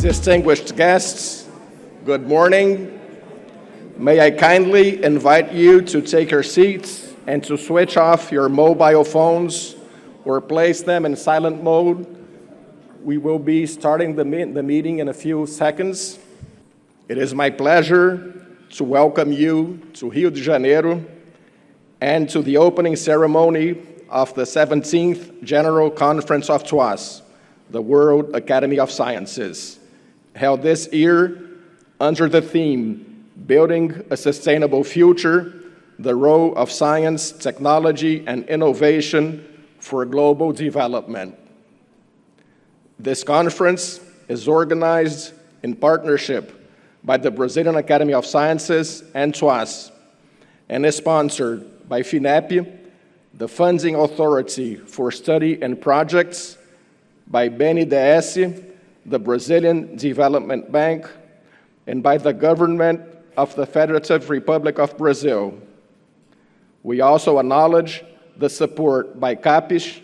Distinguished guests, good morning. May I kindly invite you to take your seats and to switch off your mobile phones or place them in silent mode. We will be starting the meeting in a few seconds. It is my pleasure to welcome you to Rio de Janeiro and to the opening ceremony of the 17th General Conference of TWAS, the World Academy of Sciences, held this year under the theme, Building a Sustainable Future, the Role of Science, Technology, and Innovation for Global Development. This conference is organized in partnership by the Brazilian Academy of Sciences and TWAS, and is sponsored by Finep, the funding authority for study and projects, by BNDES, the Brazilian Development Bank, and by the government of the Federative Republic of Brazil. We also acknowledge the support by CAPES,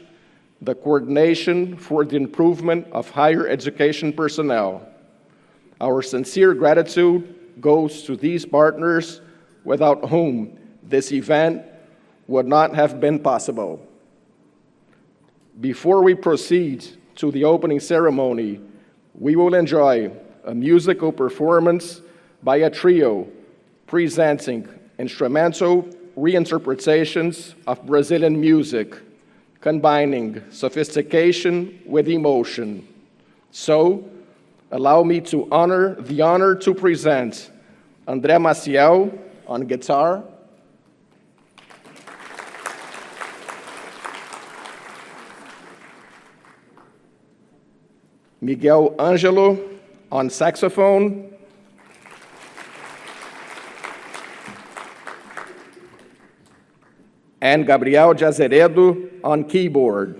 the Coordination for the Improvement of Higher Education Personnel. Our sincere gratitude goes to these partners without whom this event would not have been possible. Before we proceed to the opening ceremony, we will enjoy a musical performance by a trio presenting instrumental reinterpretations of Brazilian music, combining sophistication with emotion. So, allow me to honor to present André Maciel on guitar, Miguel Angelo on saxophone, and Gabriel de Azeredo on keyboard.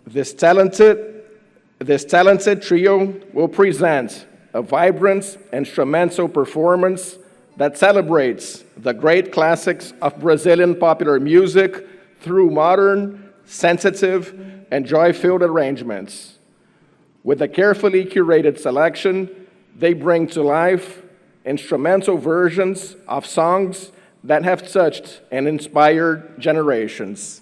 This talented trio will present a vibrant instrumental performance that celebrates the great classics of Brazilian popular music through modern, sensitive, and joy-filled arrangements. With a carefully curated selection, they bring to life instrumental versions of songs that have touched and inspired generations.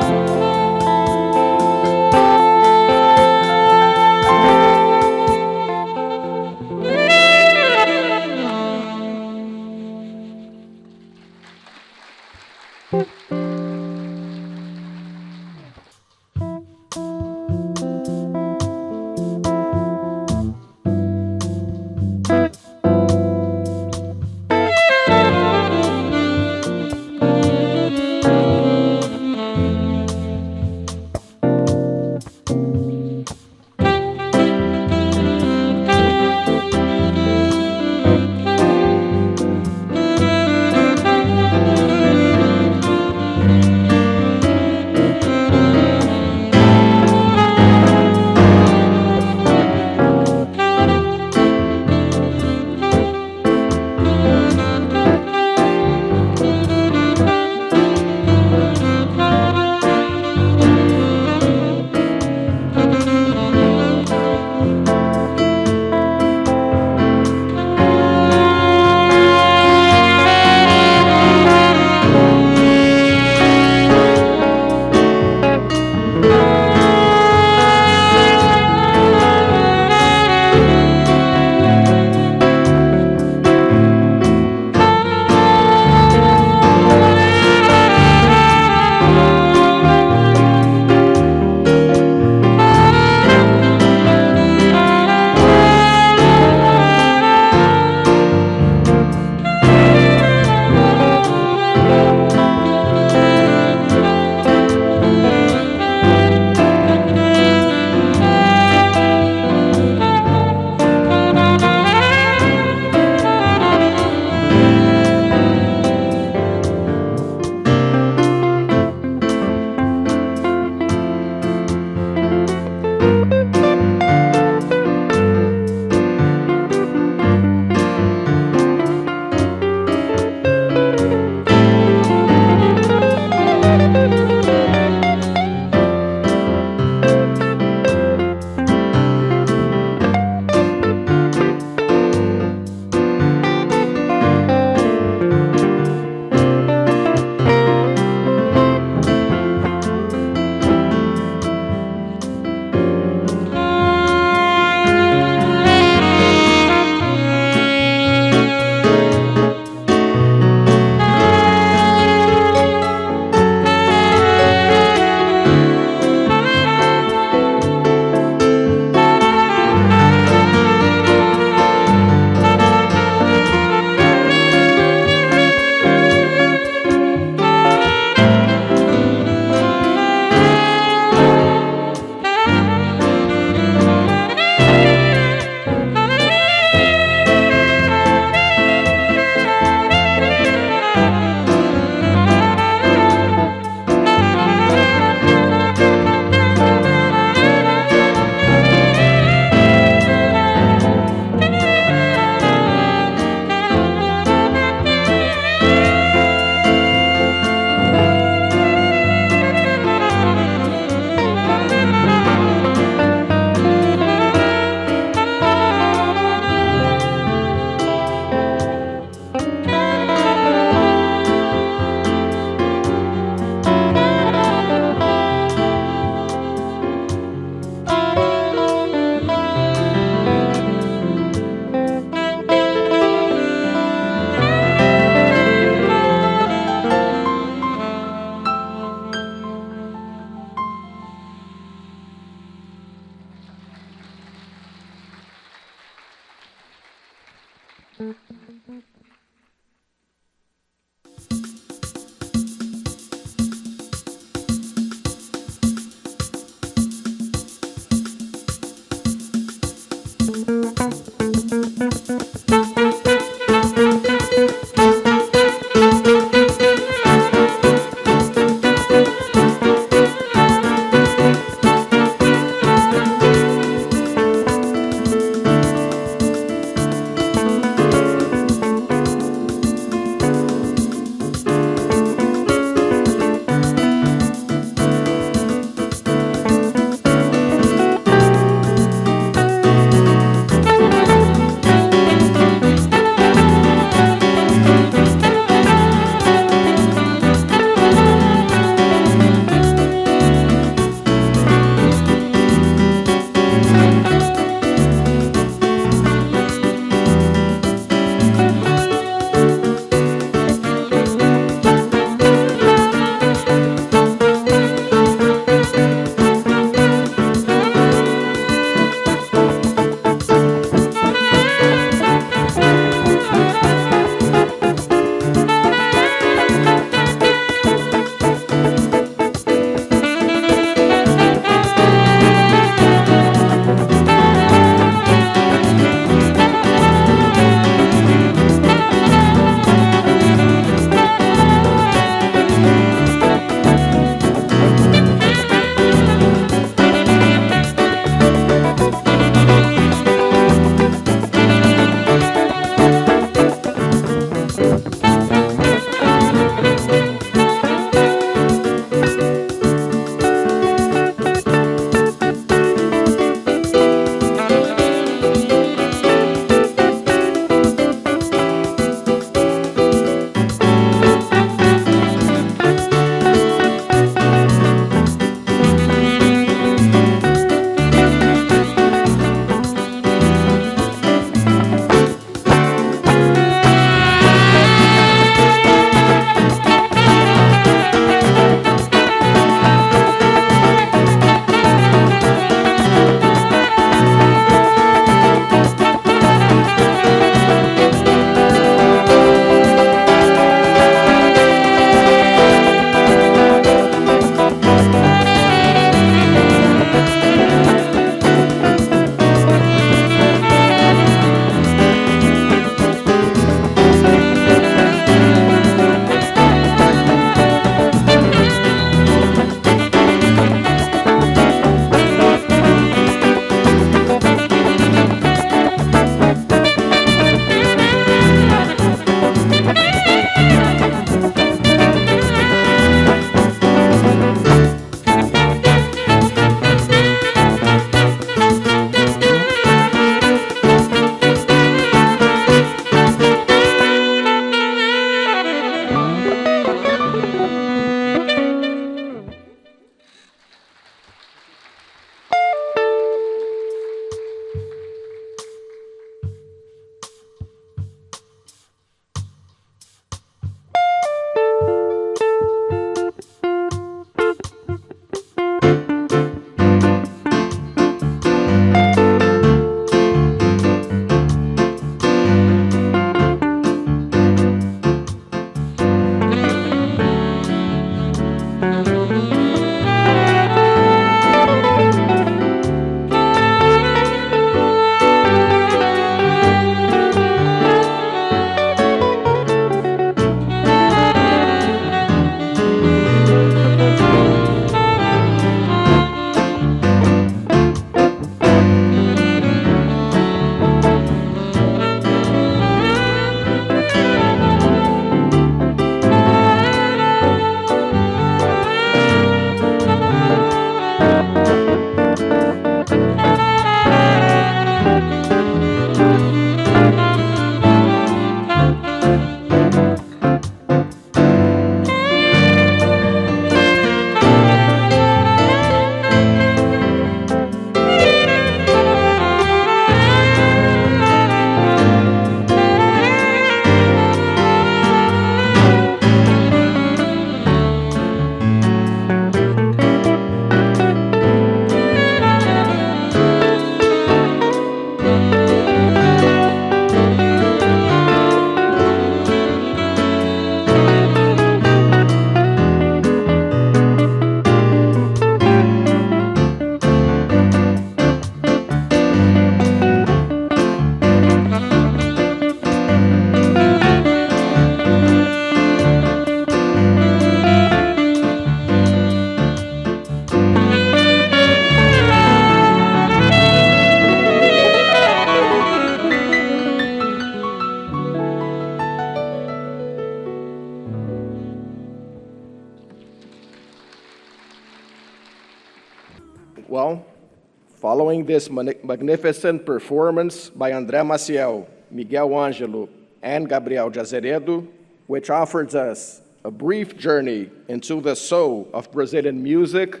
Following this magnificent performance by André Maciel, Miguel Ângelo, and Gabriel de Azeredo, which offers us a brief journey into the soul of Brazilian music,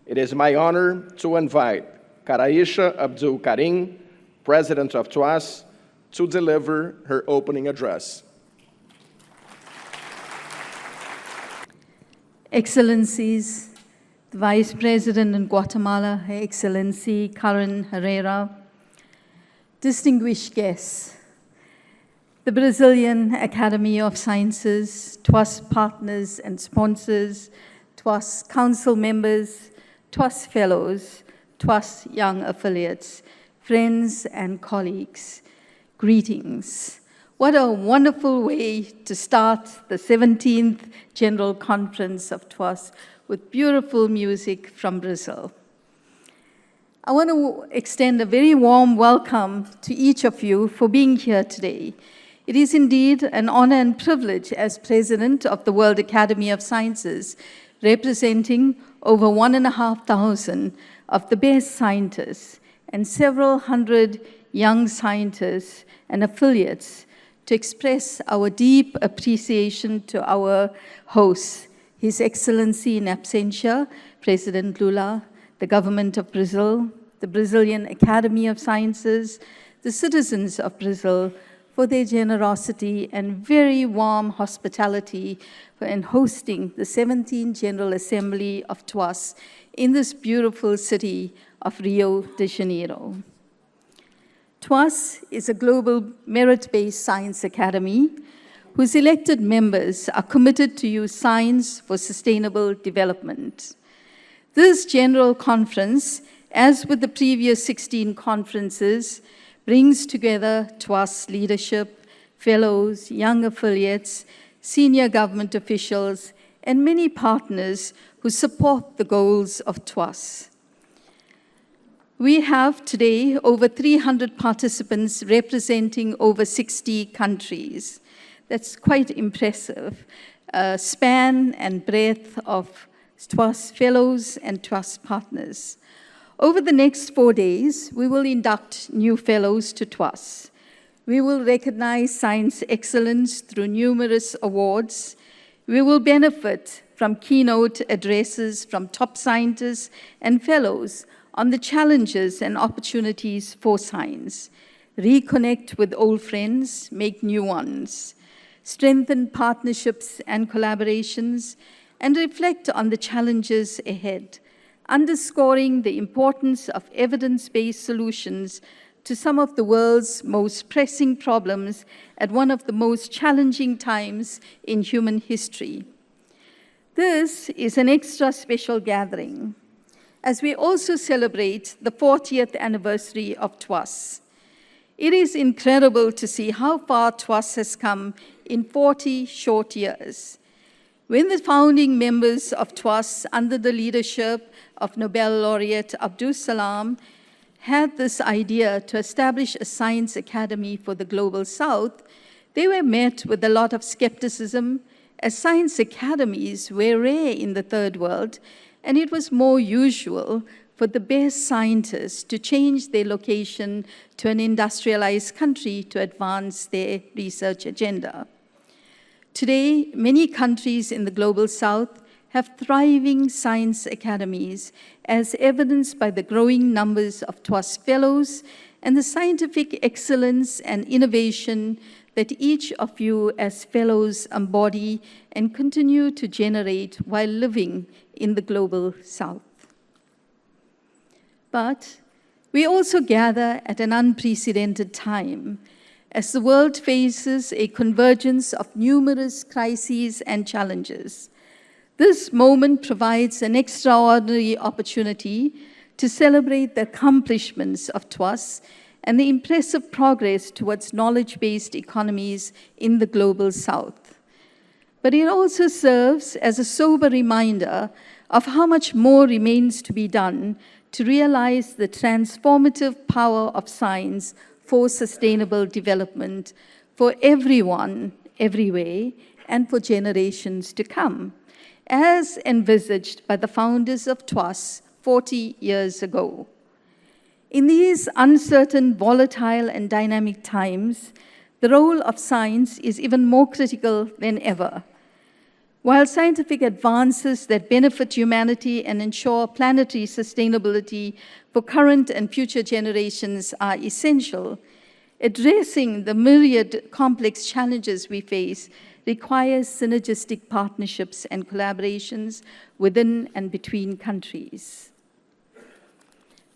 it is my honor to invite Karaisha Abdul Karim, President of TWAS, to deliver her opening address. Excellencies, the Vice President in Guatemala, Her Excellency Karen Herrera, distinguished guests, the Brazilian Academy of Sciences, TWAS partners and sponsors, TWAS council members, TWAS fellows, TWAS young affiliates, friends and colleagues, greetings. What a wonderful way to start the 17th General Conference of TWAS with beautiful music from Brazil. I want to extend a very warm welcome to each of you for being here today. It is indeed an honor and privilege as President of the World Academy of Sciences, representing over 1,500 of the best scientists and several hundred young scientists and affiliates to express our deep appreciation to our hosts, His Excellency in absentia, President Lula, the government of Brazil, the Brazilian Academy of Sciences, the citizens of Brazil, for their generosity and very warm hospitality in hosting the 17th General Assembly of TWAS in this beautiful city of Rio de Janeiro. TWAS is a global merit-based science academy whose elected members are committed to use science for sustainable development. This general conference, as with the previous 16 conferences, brings together TWAS leadership, fellows, young affiliates, senior government officials, and many partners who support the goals of TWAS. We have today over 300 participants representing over 60 countries. That's quite impressive. Span and breadth of TWAS fellows and TWAS partners. Over the next 4 days, we will induct new fellows to TWAS. We will recognize science excellence through numerous awards. We will benefit from keynote addresses from top scientists and fellows on the challenges and opportunities for science, reconnect with old friends, make new ones, strengthen partnerships and collaborations, and reflect on the challenges ahead, underscoring the importance of evidence-based solutions to some of the world's most pressing problems at one of the most challenging times in human history. This is an extra special gathering, as we also celebrate the 40th anniversary of TWAS. It is incredible to see how far TWAS has come in 40 short years. When the founding members of TWAS, under the leadership of Nobel laureate Abdus Salam, had this idea to establish a science academy for the Global South, they were met with a lot of skepticism, as science academies were rare in the Third World, and it was more usual for the best scientists to change their location to an industrialized country to advance their research agenda. Today, many countries in the Global South have thriving science academies, as evidenced by the growing numbers of TWAS fellows and the scientific excellence and innovation that each of you as fellows embody and continue to generate while living in the Global South. But we also gather at an unprecedented time, as the world faces a convergence of numerous crises and challenges. This moment provides an extraordinary opportunity to celebrate the accomplishments of TWAS and the impressive progress towards knowledge-based economies in the Global South. But it also serves as a sober reminder of how much more remains to be done to realize the transformative power of science for sustainable development for everyone, everywhere, and for generations to come, as envisaged by the founders of TWAS 40 years ago. In these uncertain, volatile, and dynamic times, the role of science is even more critical than ever. While scientific advances that benefit humanity and ensure planetary sustainability for current and future generations are essential, addressing the myriad complex challenges we face requires synergistic partnerships and collaborations within and between countries.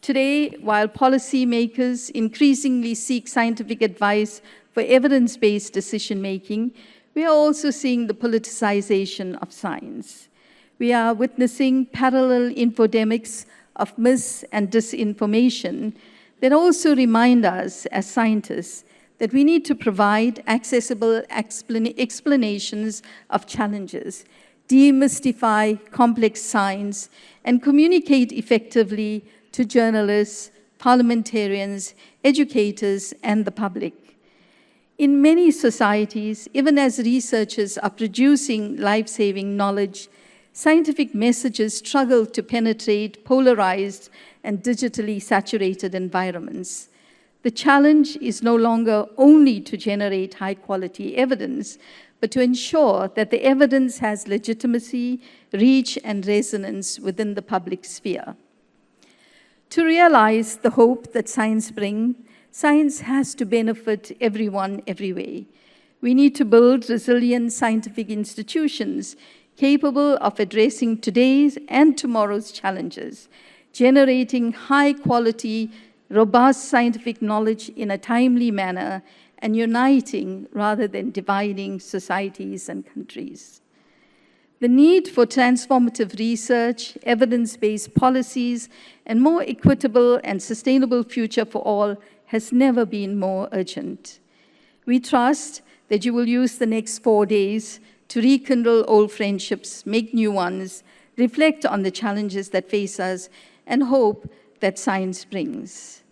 Today, while policymakers increasingly seek scientific advice for evidence-based decision-making, we are also seeing the politicization of science. We are witnessing parallel infodemics of mis- and disinformation that also remind us as scientists that we need to provide accessible explanations of challenges, demystify complex science, and communicate effectively to journalists, parliamentarians, educators, and the public. In many societies, even as researchers are producing life-saving knowledge, scientific messages struggle to penetrate polarized and digitally saturated environments. The challenge is no longer only to generate high-quality evidence, but to ensure that the evidence has legitimacy, reach, and resonance within the public sphere. To realize the hope that science brings, science has to benefit everyone, every way. We need to build resilient scientific institutions capable of addressing today's and tomorrow's challenges, generating high-quality, robust scientific knowledge in a timely manner, and uniting rather than dividing societies and countries. The need for transformative research, evidence-based policies, and more equitable and sustainable future for all has never been more urgent. We trust that you will use the next 4 days to rekindle old friendships, make new ones, reflect on the challenges that face us, and hope that science brings.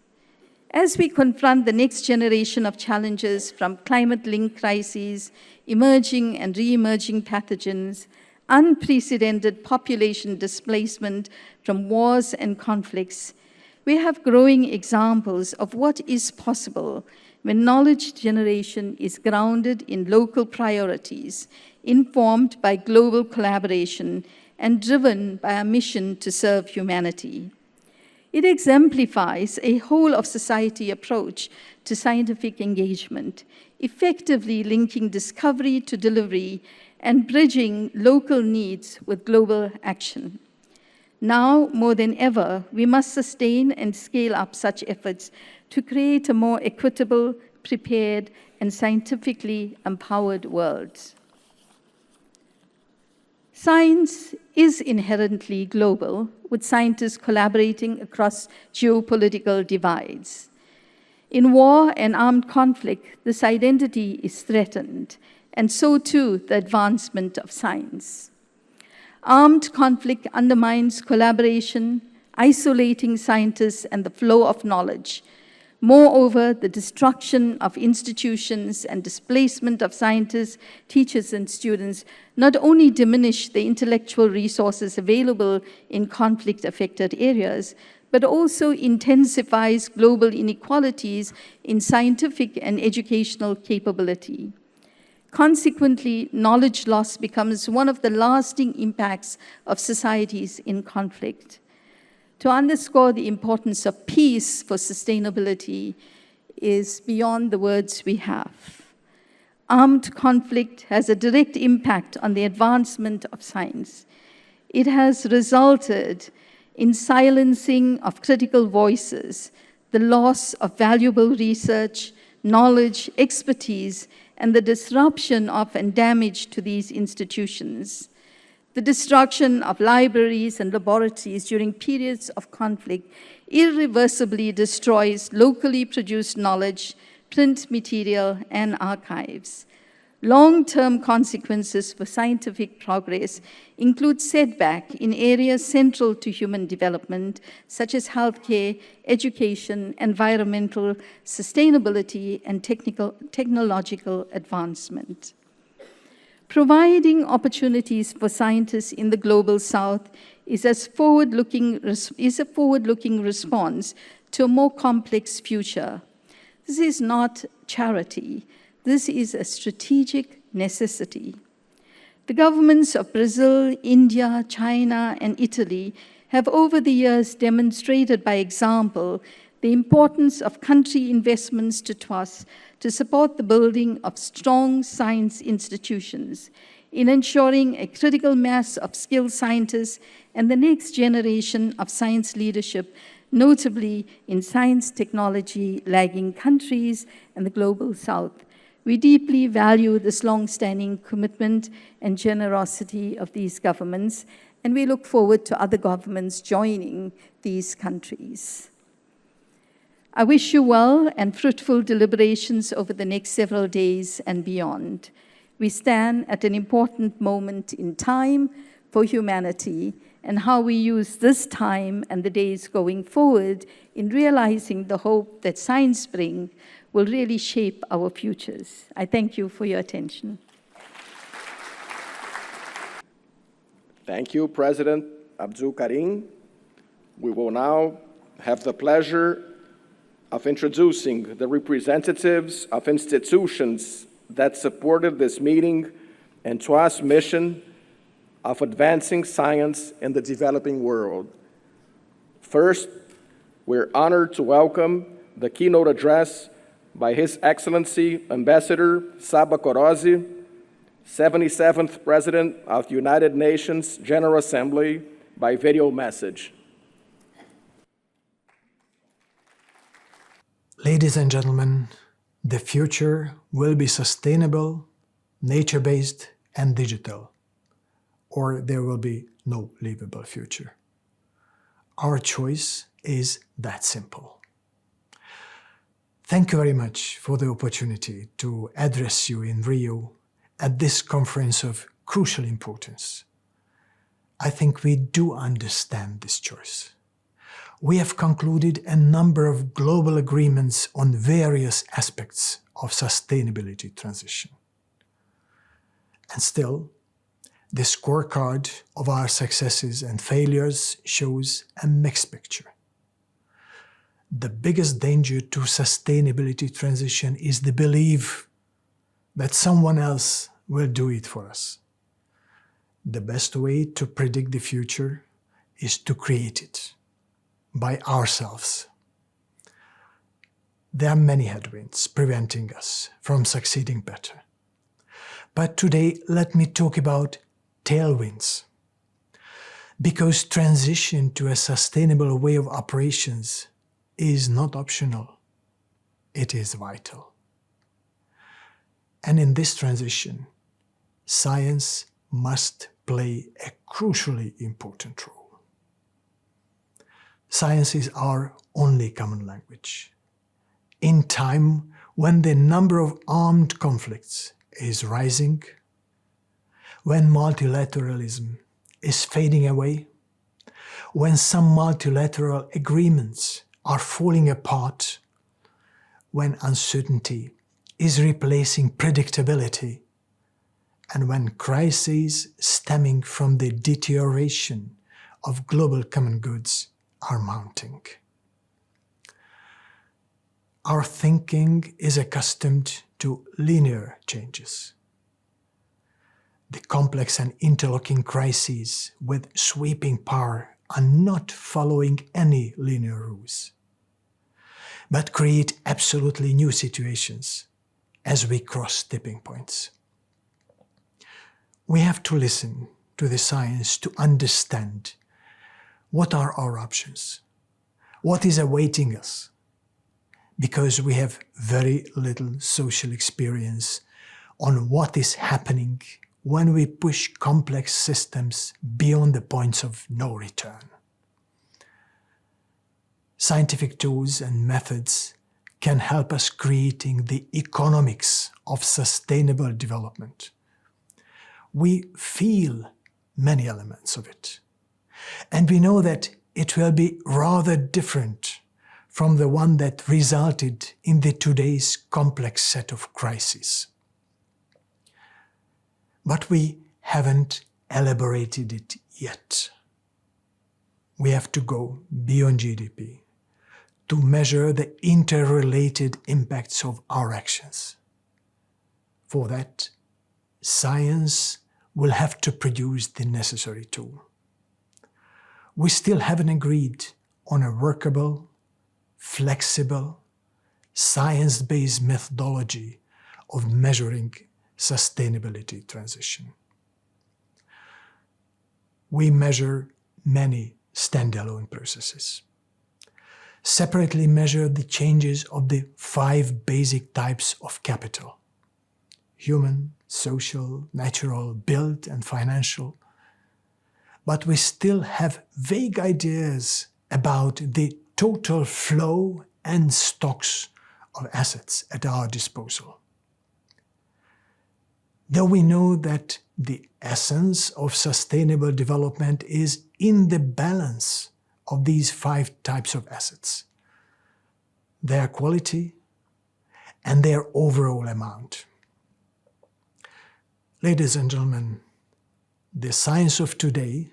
As we confront the next generation of challenges from climate-linked crises, emerging and re-emerging pathogens, unprecedented population displacement from wars and conflicts, we have growing examples of what is possible when knowledge generation is grounded in local priorities, informed by global collaboration, and driven by a mission to serve humanity. It exemplifies a whole-of-society approach to scientific engagement, effectively linking discovery to delivery and bridging local needs with global action. Now, more than ever, we must sustain and scale up such efforts to create a more equitable, prepared, and scientifically empowered world. Science is inherently global, with scientists collaborating across geopolitical divides. In war and armed conflict, this identity is threatened, and so too the advancement of science. Armed conflict undermines collaboration, isolating scientists and the flow of knowledge. Moreover, the destruction of institutions and displacement of scientists, teachers, and students not only diminish the intellectual resources available in conflict-affected areas, but also intensifies global inequalities in scientific and educational capability. Consequently, knowledge loss becomes one of the lasting impacts of societies in conflict. To underscore the importance of peace for sustainability is beyond the words we have. Armed conflict has a direct impact on the advancement of science. It has resulted in silencing of critical voices, the loss of valuable research, knowledge, expertise, and the disruption of and damage to these institutions. The destruction of libraries and laboratories during periods of conflict irreversibly destroys locally produced knowledge, print material, and archives. Long-term consequences for scientific progress include setback in areas central to human development, such as healthcare, education, environmental sustainability, and technological advancement. Providing opportunities for scientists in the global south is a forward-looking response to a more complex future. This is not charity. This is a strategic necessity. The governments of Brazil, India, China, and Italy have over the years demonstrated by example the importance of country investments to TWAS to support the building of strong science institutions, in ensuring a critical mass of skilled scientists and the next generation of science leadership, notably in science technology lagging countries and the global south. We deeply value this long-standing commitment and generosity of these governments, and we look forward to other governments joining these countries. I wish you well and fruitful deliberations over the next several days and beyond. We stand at an important moment in time for humanity, and how we use this time and the days going forward in realizing the hope that science brings will really shape our futures. I thank you for your attention. Thank you, President Abdul Karim. We will now have the pleasure of introducing the representatives of institutions that supported this meeting and TWAS mission of advancing science in the developing world. First, we're honored to welcome the keynote address by His Excellency Ambassador Saba Korosi, 77th President of the United Nations General Assembly, by video message. Ladies and gentlemen, the future will be sustainable, nature-based, and digital, or there will be no livable future. Our choice is that simple. Thank you very much for the opportunity to address you in Rio at this conference of crucial importance. I think we do understand this choice. We have concluded a number of global agreements on various aspects of sustainability transition. And still, the scorecard of our successes and failures shows a mixed picture. The biggest danger to sustainability transition is the belief that someone else will do it for us. The best way to predict the future is to create it by ourselves. There are many headwinds preventing us from succeeding better. But today, let me talk about tailwinds. Because transition to a sustainable way of operations is not optional, it is vital. And in this transition, science must play a crucially important role. Science is our only common language. In time when the number of armed conflicts is rising, when multilateralism is fading away, when some multilateral agreements are falling apart, when uncertainty is replacing predictability, and when crises stemming from the deterioration of global common goods are mounting. Our thinking is accustomed to linear changes. The complex and interlocking crises with sweeping power are not following any linear rules, but create absolutely new situations as we cross tipping points. We have to listen to the science to understand what are our options, what is awaiting us, because we have very little social experience on what is happening when we push complex systems beyond the points of no return. Scientific tools and methods can help us creating the economics of sustainable development. We feel many elements of it, and we know that it will be rather different from the one that resulted in today's complex set of crises. But we haven't elaborated it yet. We have to go beyond GDP to measure the interrelated impacts of our actions. For that, science will have to produce the necessary tool. We still haven't agreed on a workable, flexible, science-based methodology of measuring sustainability transition. We measure many standalone processes. Separately measure the changes of the 5 basic types of capital: human, social, natural, built, and financial. But we still have vague ideas about the total flow and stocks of assets at our disposal. Though we know that the essence of sustainable development is in the balance of these 5 types of assets, their quality and their overall amount. Ladies and gentlemen, the science of today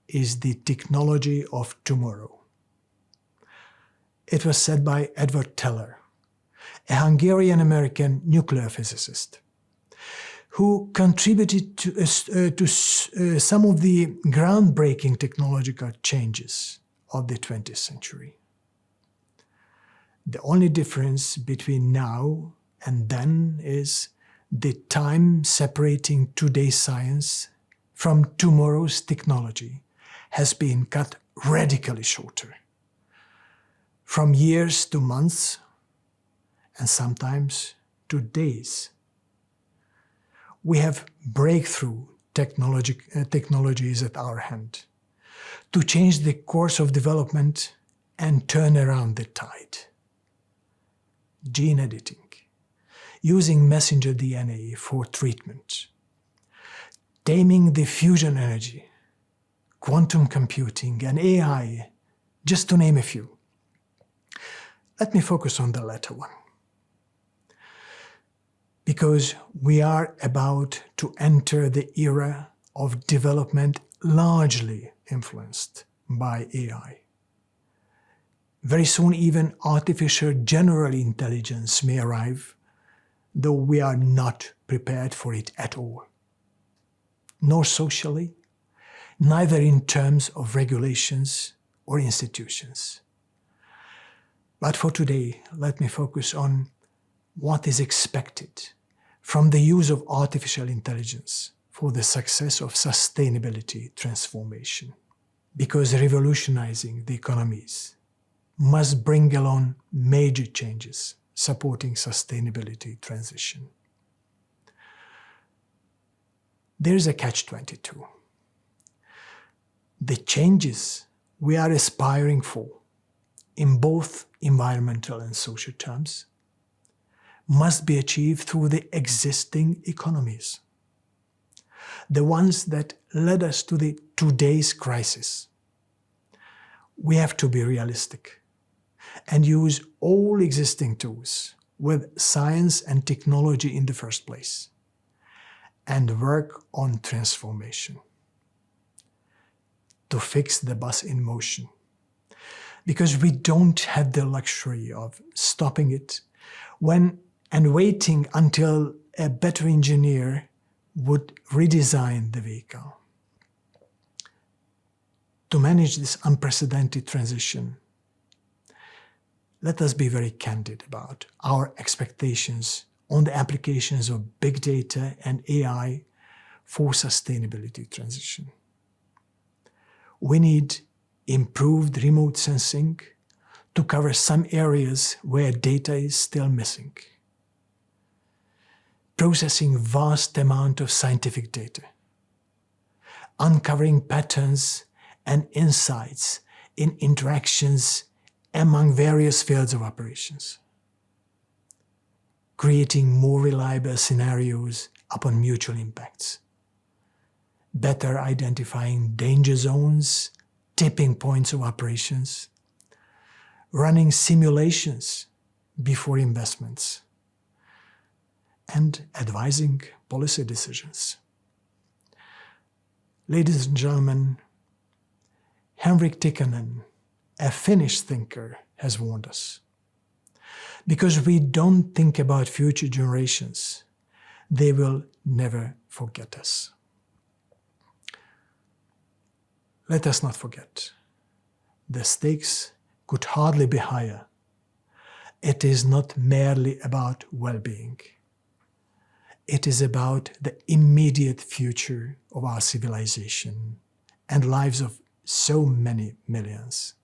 is the technology of tomorrow. It was said by Edward Teller, a Hungarian-American nuclear physicist, who contributed to some of the groundbreaking technological changes of the 20th century. The only difference between now and then is the time separating today's science from tomorrow's technology has been cut radically shorter, from years to months, and sometimes to days. We have breakthrough technologies at our hand to change the course of development and turn around the tide. Gene editing, using messenger DNA for treatment, taming the fusion energy, quantum computing, and AI, just to name a few. Let me focus on the latter one, because we are about to enter the era of development largely influenced by AI. Very soon even artificial general intelligence may arrive, though we are not prepared for it at all, nor socially, neither in terms of regulations or institutions. But for today, let me focus on what is expected from the use of artificial intelligence for the success of sustainability transformation. Because revolutionizing the economies must bring along major changes supporting sustainability transition. There is a catch-22. The changes we are aspiring for in both environmental and social terms must be achieved through the existing economies, the ones that led us to the today's crisis. We have to be realistic and use all existing tools with science and technology in the first place, and work on transformation to fix the bus in motion. Because we don't have the luxury of stopping it and waiting until a better engineer would redesign the vehicle. To manage this unprecedented transition, let us be very candid about our expectations on the applications of big data and AI for sustainability transition. We need improved remote sensing to cover some areas where data is still missing. Processing vast amount of scientific data, uncovering patterns and insights in interactions among various fields of operations, creating more reliable scenarios upon mutual impacts, better identifying danger zones, tipping points of operations, running simulations before investments, and advising policy decisions. Ladies and gentlemen, Henrik Tikkanen, a Finnish thinker has warned us. Because we don't think about future generations, they will never forget us. Let us not forget, the stakes could hardly be higher. It is not merely about well-being. It is about the immediate future of our civilization and lives of so many millions.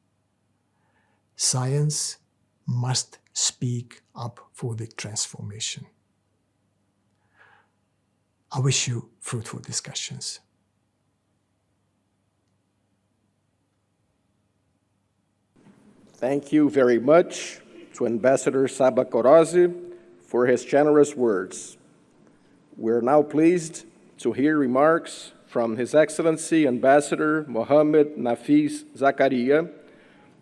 Science must speak up for the transformation. I wish you fruitful discussions. Thank you very much to Ambassador Saba Korosi for his generous words. We're now pleased to hear remarks from His Excellency Ambassador Mohamed Nafis Zakaria,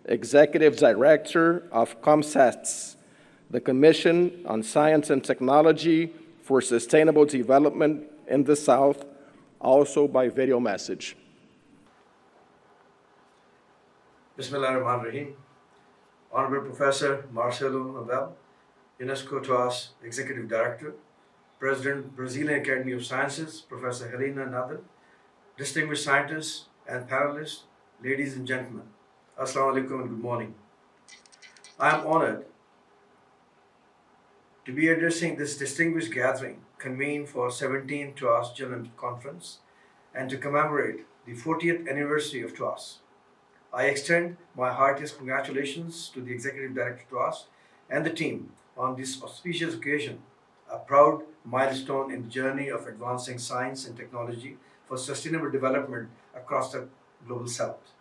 Executive Director of COMSETS, the Commission on Science and Technology for Sustainable Development in the South, also by video message. Bismillahirrahmanirrahim. Honorable Professor Marcelo Nobel, UNESCO TWAS Executive Director, President, Brazilian Academy of Sciences, Professor Helena Nadal, distinguished scientists and panelists, ladies and gentlemen, Assalamu alaikum and good morning. I am honored to be addressing this distinguished gathering convened for 17th TWAS General Conference and to commemorate the 40th anniversary of TWAS. I extend my heartiest congratulations to the Executive Director TWAS and the team on this auspicious occasion, a proud milestone in the journey of advancing science and technology for sustainable development across the global south.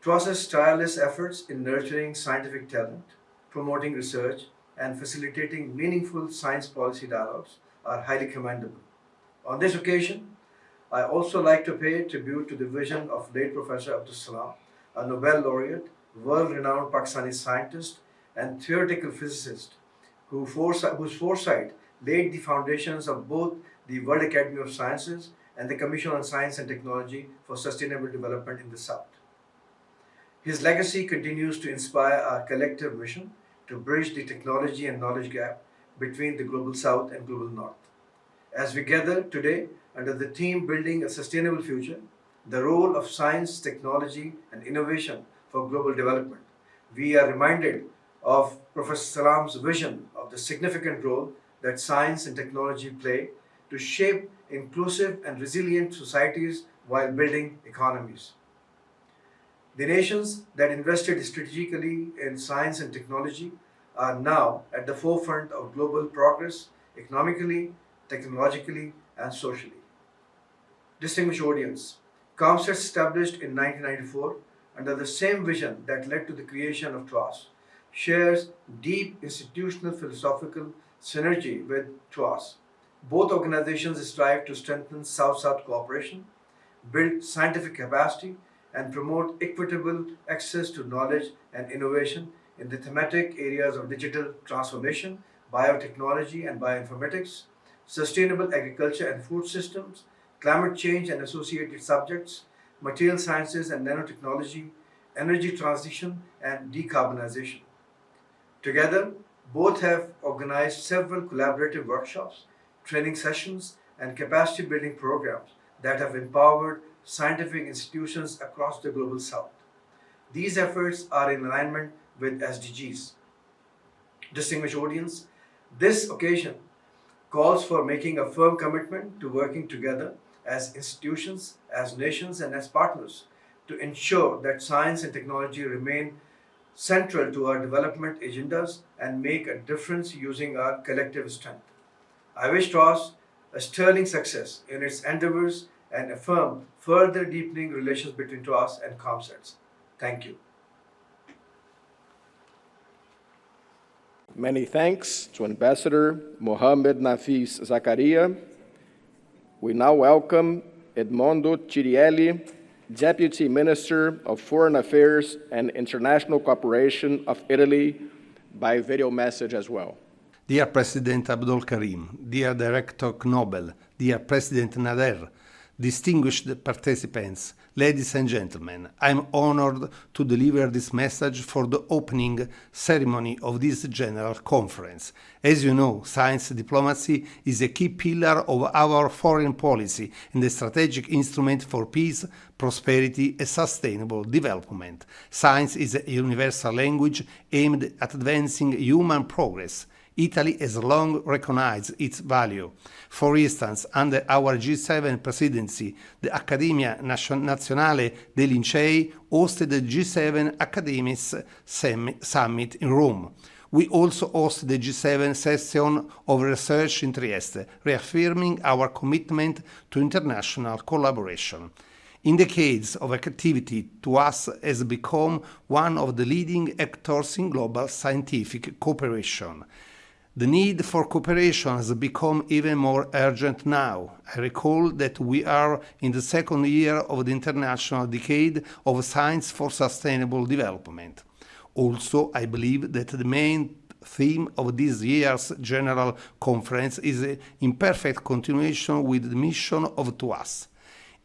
TWAS's tireless efforts in nurturing scientific talent, promoting research, and facilitating meaningful science policy dialogues are highly commendable. On this occasion, I also like to pay tribute to the vision of late Professor Abdul Salam, a Nobel laureate, world-renowned Pakistani scientist, and theoretical physicist, whose foresight laid the foundations of both the World Academy of Sciences and the Commission on Science and Technology for Sustainable Development in the South. His legacy continues to inspire our collective mission to bridge the technology and knowledge gap between the Global South and Global North. As we gather today under the theme Building a Sustainable Future, the role of science, technology, and innovation for global development, we are reminded of Professor Salam's vision of the significant role that science and technology play to shape inclusive and resilient societies while building economies. The nations that invested strategically in science and technology are now at the forefront of global progress economically, technologically, and socially. Distinguished audience, COMSETS established in 1994 under the same vision that led to the creation of TWAS, shares deep institutional philosophical synergy with TWAS. Both organizations strive to strengthen South-South cooperation, build scientific capacity, and promote equitable access to knowledge and innovation in the thematic areas of digital transformation, biotechnology and bioinformatics, sustainable agriculture and food systems, climate change and associated subjects, material sciences and nanotechnology, energy transition and decarbonization. Together, both have organized several collaborative workshops, training sessions, and capacity building programs that have empowered scientific institutions across the Global South. These efforts are in alignment with SDGs. Distinguished audience, this occasion calls for making a firm commitment to working together as institutions, as nations, and as partners to ensure that science and technology remain central to our development agendas and make a difference using our collective strength. I wish TWAS a sterling success in its endeavors and affirm further deepening relations between TWAS and COMSETS. Thank you. Many thanks to Ambassador Mohamed Nafis Zakaria. We now welcome Edmondo Cirielli, Deputy Minister of Foreign Affairs and International Cooperation of Italy, by video message as well. Dear President Abdul Karim, dear Director Knobel, dear President Nader, Distinguished participants, ladies and gentlemen, I'm honored to deliver this message for the opening ceremony of this General Conference. As you know, science diplomacy is a key pillar of our foreign policy and a strategic instrument for peace, prosperity and sustainable development. Science is a universal language aimed at advancing human progress. Italy has long recognized its value. For instance, under our G7 presidency, the Accademia Nazionale dei Lincei hosted the G7 Academies Summit in Rome. We also hosted the G7 session of research in Trieste, reaffirming our commitment to international collaboration. In decades of activity, TWAS has become one of the leading actors in global scientific cooperation. The need for cooperation has become even more urgent now. I recall that we are in the second year of the International Decade of Science for Sustainable Development. Also, I believe that the main theme of this year's General Conference is an imperfect continuation with the mission of TWAS.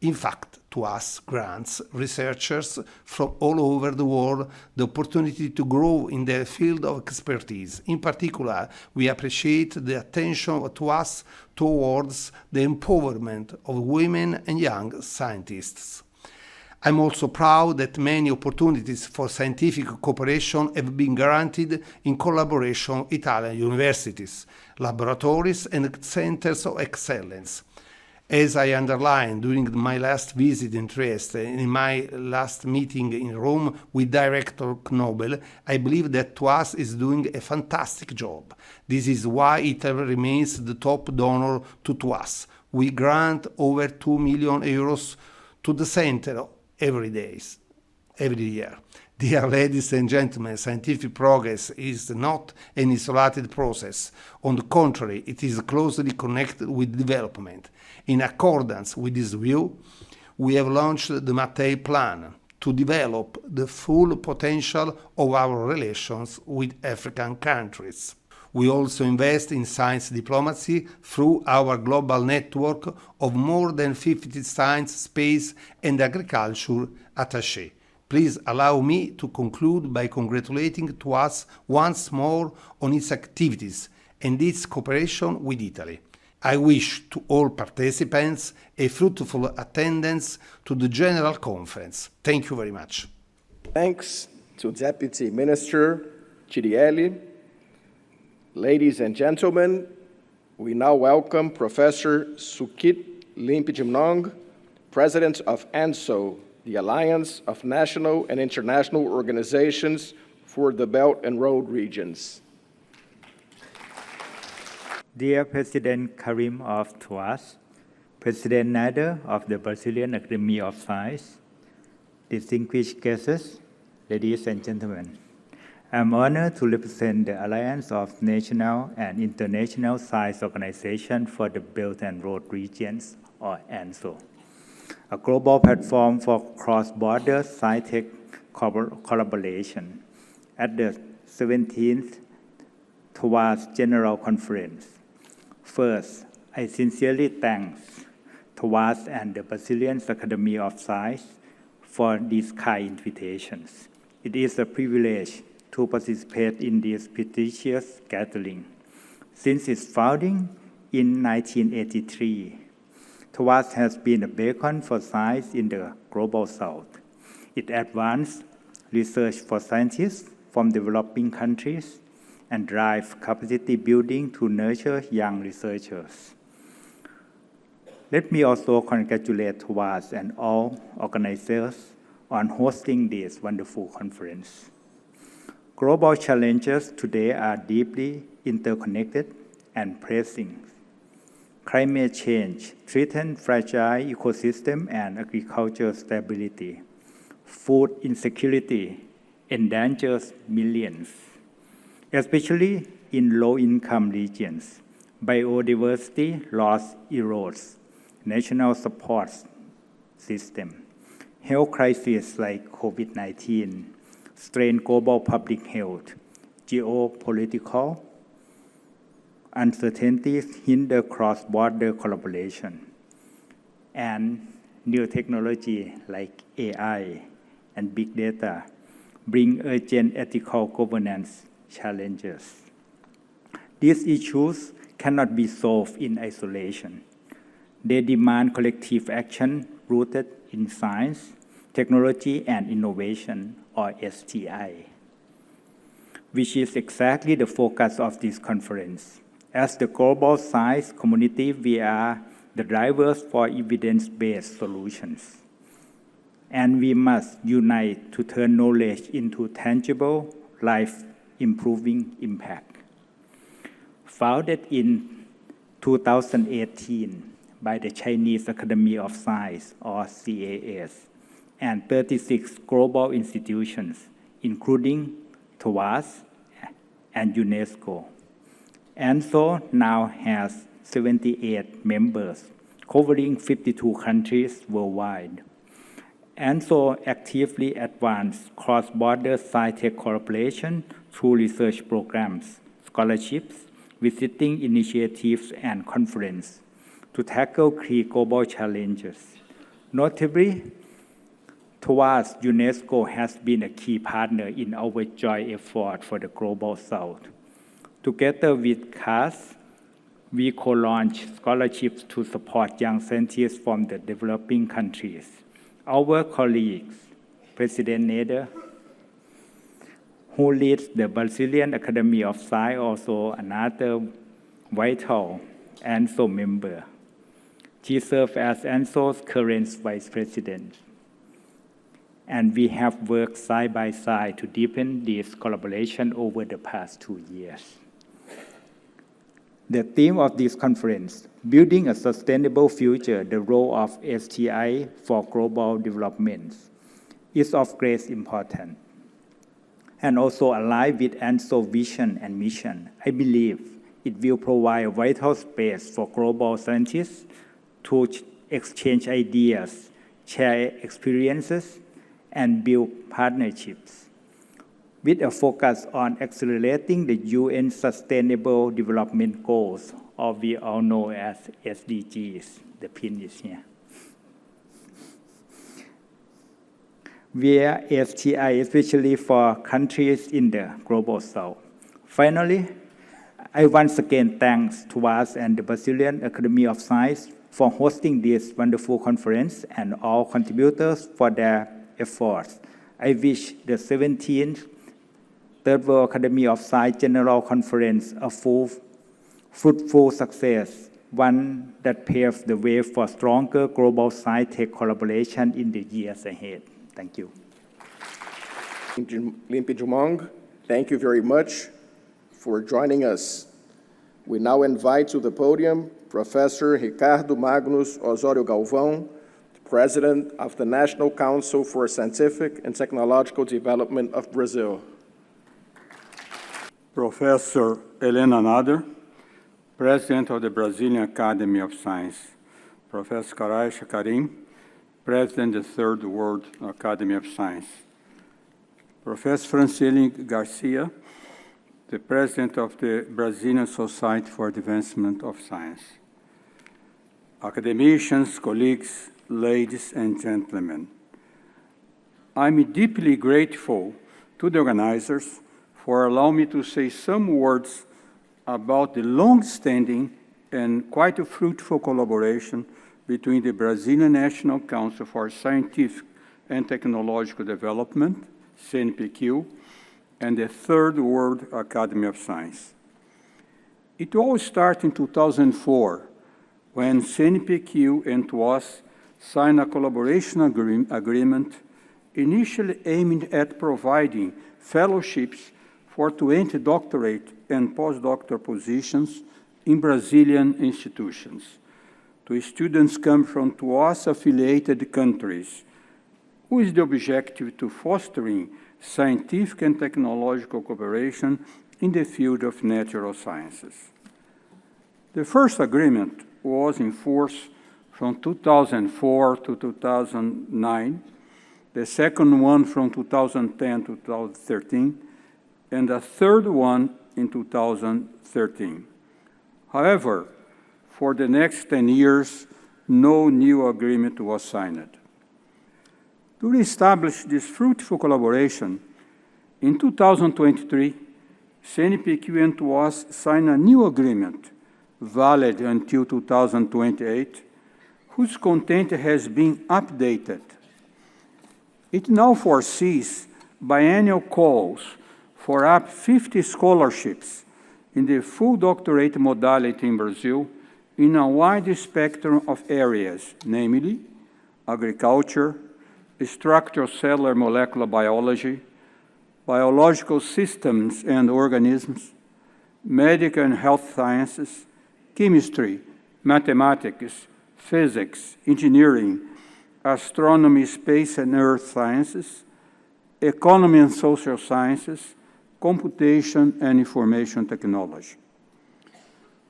In fact, TWAS grants researchers from all over the world the opportunity to grow in their field of expertise. In particular, we appreciate the attention of TWAS towards the empowerment of women and young scientists. I'm also proud that many opportunities for scientific cooperation have been granted in collaboration with Italian universities, laboratories and centers of excellence. As I underlined during my last visit in Trieste and in my last meeting in Rome with Director Knobel, I believe that TWAS is doing a fantastic job. This is why Italy remains the top donor to TWAS. We grant over 2 million euros to the center every year. Dear ladies and gentlemen, scientific progress is not an isolated process. On the contrary, it is closely connected with development. In accordance with this view, we have launched the Mattei Plan to develop the full potential of our relations with African countries. We also invest in science diplomacy through our global network of more than 50 science, space and agriculture attachés. Please allow me to conclude by congratulating TWAS once more on its activities and its cooperation with Italy. I wish to all participants a fruitful attendance to the General Conference. Thank you very much. Thanks to Deputy Minister Chirielli. Ladies and gentlemen, we now welcome Professor Sukit Limpijimnong, President of ANSO, the Alliance of National and International Organizations for the Belt and Road Regions. Dear President Karim of TWAS, President Nader of the Brazilian Academy of Science, distinguished guests, ladies and gentlemen, I'm honored to represent the Alliance of National and International Science Organizations for the Belt and Road Regions, or ANSO, a global platform for cross-border scientific collaboration. At the 17th TWAS General Conference, first, I sincerely thank TWAS and the Brazilian Academy of Science for these kind invitations. It is a privilege to participate in this prestigious gathering. Since its founding in 1983, TWAS has been a beacon for science in the Global South. It advances research for scientists from developing countries and drives capacity building to nurture young researchers. Let me also congratulate TWAS and all organizers on hosting this wonderful conference. Global challenges today are deeply interconnected and pressing. Climate change threatens fragile ecosystem and agricultural stability. Food insecurity endangers millions, especially in low-income regions. Biodiversity loss erodes national support system. Health crises like COVID-19 strain global public health. Geopolitical uncertainties hinder cross-border collaboration. and new technology like AI and big data bring urgent ethical governance challenges. These issues cannot be solved in isolation. They demand collective action rooted in science, technology, and innovation, or STI, which is exactly the focus of this conference. As the global science community, we are the drivers for evidence-based solutions. And we must unite to turn knowledge into tangible, life-improving impact. Founded in 2018 by the Chinese Academy of Science, or CAS, and 36 global institutions, including TWAS and UNESCO. ENSO now has 78 members, covering 52 countries worldwide. ENSO actively advances cross-border sci-tech cooperation through research programs, scholarships, visiting initiatives, and conferences to tackle key global challenges. Notably, TWAS UNESCO has been a key partner in our joint effort for the Global South. Together with CAS, we co-launched scholarships to support young scientists from the developing countries. Our colleagues, President Nader, who leads the Brazilian Academy of Science, also another vital ENSO member. She serves as ENSO's current vice president. And we have worked side by side to deepen this collaboration over the past 2 years. The theme of this conference, Building a Sustainable Future, the Role of STI for Global Development, is of great importance, and also aligned with ENSO's vision and mission. I believe it will provide a vital space for global scientists to exchange ideas, share experiences, and build partnerships, with a focus on accelerating the UN Sustainable Development Goals, or we all know as SDGs. The pin is here. Via STI, especially for countries in the Global South. Finally, I once again thank TWAS and the Brazilian Academy of Science for hosting this wonderful conference and all contributors for their efforts. I wish the 17th Third World Academy of Science General Conference a fruitful success, one that paves the way for stronger global science-tech collaboration in the years ahead. Thank you. Limpe Jumong, thank you very much for joining us. We now invite to the podium Professor Ricardo Magnus Osório Galvão, President of the National Council for Scientific and Technological Development of Brazil. Professor Helena Nader, President of the Brazilian Academy of Science. Professor Karaisha Karim, President of the Third World Academy of Science. Professor Francine Garcia, the President of the Brazilian Society for Advancement of Science. Academicians, colleagues, ladies and gentlemen, I'm deeply grateful to the organizers for allowing me to say some words about the long-standing and quite a fruitful collaboration between the Brazilian National Council for Scientific and Technological Development, CNPq, and the Third World Academy of Science. It all started in 2004, when CNPq and TWAS signed a collaboration agreement initially aimed at providing fellowships for 20 doctorate and postdoctoral positions in Brazilian institutions to students come from TWAS-affiliated countries, with the objective to fostering scientific and technological cooperation in the field of natural sciences. The first agreement was in force from 2004 to 2009, the second one from 2010 to 2013, and a third one in 2013. However, for the next 10 years, no new agreement was signed. To reestablish this fruitful collaboration, in 2023, CNPq and TWAS signed a new agreement, valid until 2028, whose content has been updated. It now foresees biennial calls for up 50 scholarships in the full doctorate modality in Brazil in a wide spectrum of areas, namely agriculture, structural cellular molecular biology, biological systems and organisms, medical and health sciences, chemistry, mathematics, physics, engineering, astronomy, space and earth sciences, economy and social sciences, computation and information technology.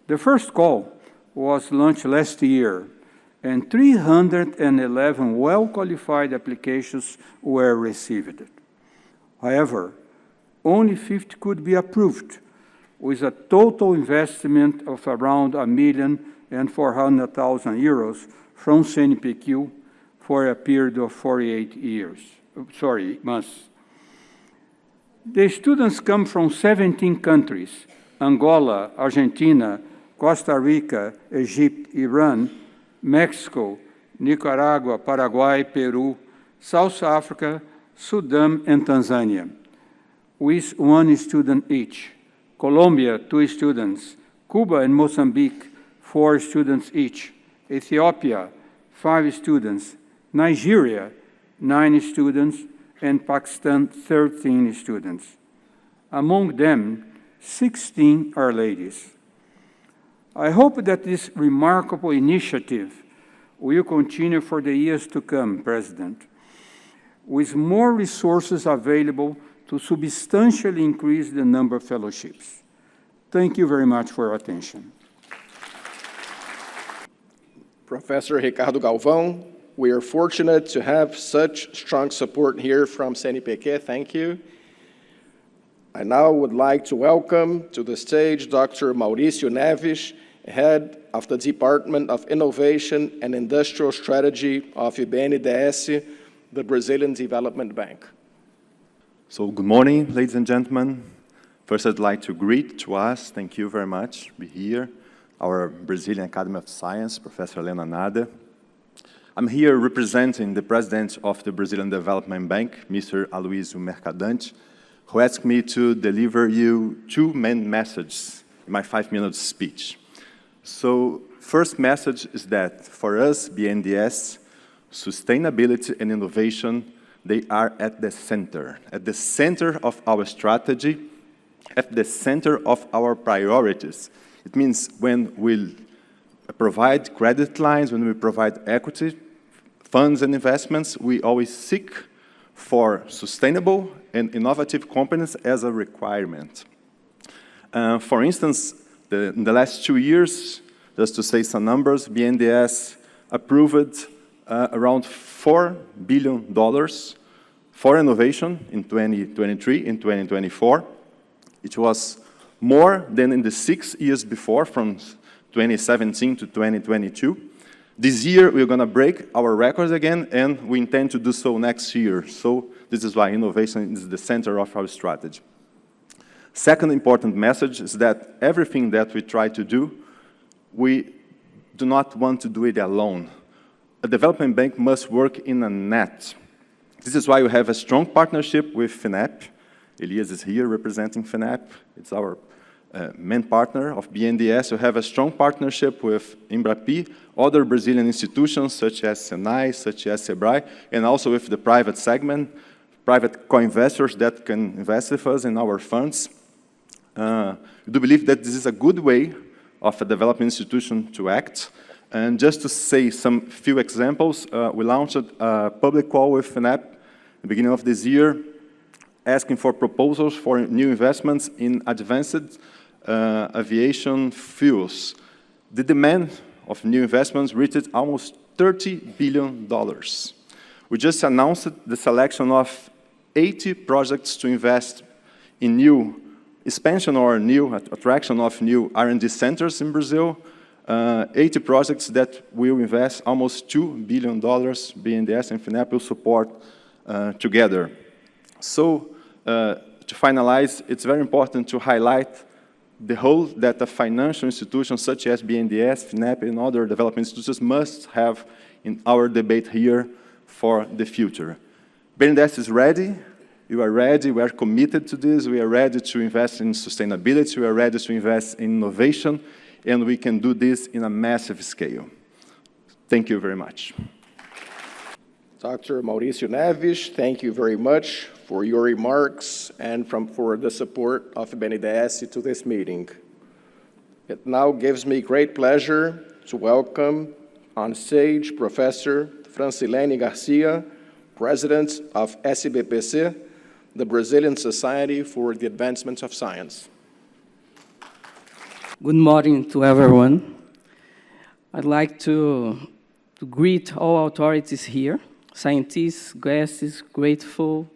The first call was launched last year, and 311 well-qualified applications were received. However, only 50 could be approved, with a total investment of around €1,400,000 from CNPq for a period of 48 months. The students come from 17 countries: Angola, Argentina, Costa Rica, Egypt, Iran, Mexico, Nicaragua, Paraguay, Peru, South Africa, Sudan, and Tanzania, with 1 student each. Colombia, 2 students. Cuba and Mozambique, 4 students each. Ethiopia, 5 students. Nigeria, 9 students. And Pakistan, 13 students. Among them, 16 are ladies. I hope that this remarkable initiative will continue for the years to come, President, with more resources available to substantially increase the number of fellowships. Thank you very much for your attention. Professor Ricardo Galvão, we are fortunate to have such strong support here from CNPq. Thank you. I now would like to welcome to the stage Dr. Mauricio Neves, Head of the Department of Innovation and Industrial Strategy of BNDES, the Brazilian Development Bank. So good morning, ladies and gentlemen. First, I'd like to greet TWAS. Thank you very much to be here. Our Brazilian Academy of Science, Professor Helena Nada. I'm here representing the President of the Brazilian Development Bank, Mr. Aloysio Mercadante, who asked me to deliver you 2 main messages in my 5-minute speech. So, first message is that for us, BNDES, sustainability and innovation, they are at the center of our strategy, at the center of our priorities. It means when we provide credit lines, when we provide equity, funds and investments, we always seek for sustainable and innovative companies as a requirement. For instance, in the last 2 years, just to say some numbers, BNDES approved around $4 billion for innovation in 2023, in 2024. It was more than in the 6 years before, from 2017 to 2022. This year, we're going to break our records again, and we intend to do so next year. So this is why innovation is the center of our strategy. Second important message is that everything that we try to do, we do not want to do it alone. A development bank must work in a net. This is why we have a strong partnership with Finep. Elias is here representing Finep. It's our main partner of BNDES. We have a strong partnership with Embrapi, other Brazilian institutions such as Senai, such as Sebrae, and also with the private segment, private co-investors that can invest with us in our funds. We do believe that this is a good way of a development institution to act. And just to say some few examples, we launched a public call with Finep at the beginning of this year, asking for proposals for new investments in advanced aviation fuels. The demand of new investments reached almost $30 billion. We just announced the selection of 80 projects to invest in new expansion or new attraction of new R&D centers in Brazil, 80 projects that will invest almost $2 billion. BNDES and Finep will support together. So, to finalize, it's very important to highlight the role that a financial institution such as BNDES, Finep, and other development institutions must have in our debate here for the future. BNDES is ready. You are ready. We are committed to this. We are ready to invest in sustainability. We are ready to invest in innovation. And we can do this in a massive scale. Thank you very much. Dr. Mauricio Neves, thank you very much for your remarks and for the support of BNDES to this meeting. It now gives me great pleasure to welcome on stage Professor Francilene Garcia, President of SBPC, the Brazilian Society for the Advancement of Science. Good morning to everyone. I'd like to greet all authorities here, scientists, guests, grateful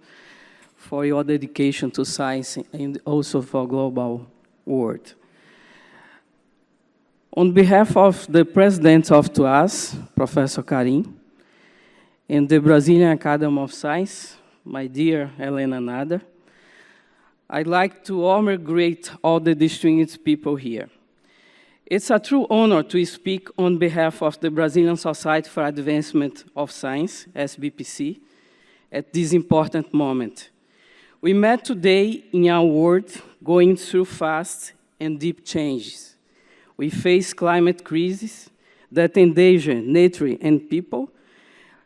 for your dedication to science and also for global world. On behalf of the President of TWAS, Professor Karim, and the Brazilian Academy of Science, my dear Helena Nader, I'd like to warmly greet all the distinguished people here. It's a true honor to speak on behalf of the Brazilian Society for Advancement of Science, SBPC, at this important moment. We met today in a world going through fast and deep changes. We face climate crisis that endanger nature and people,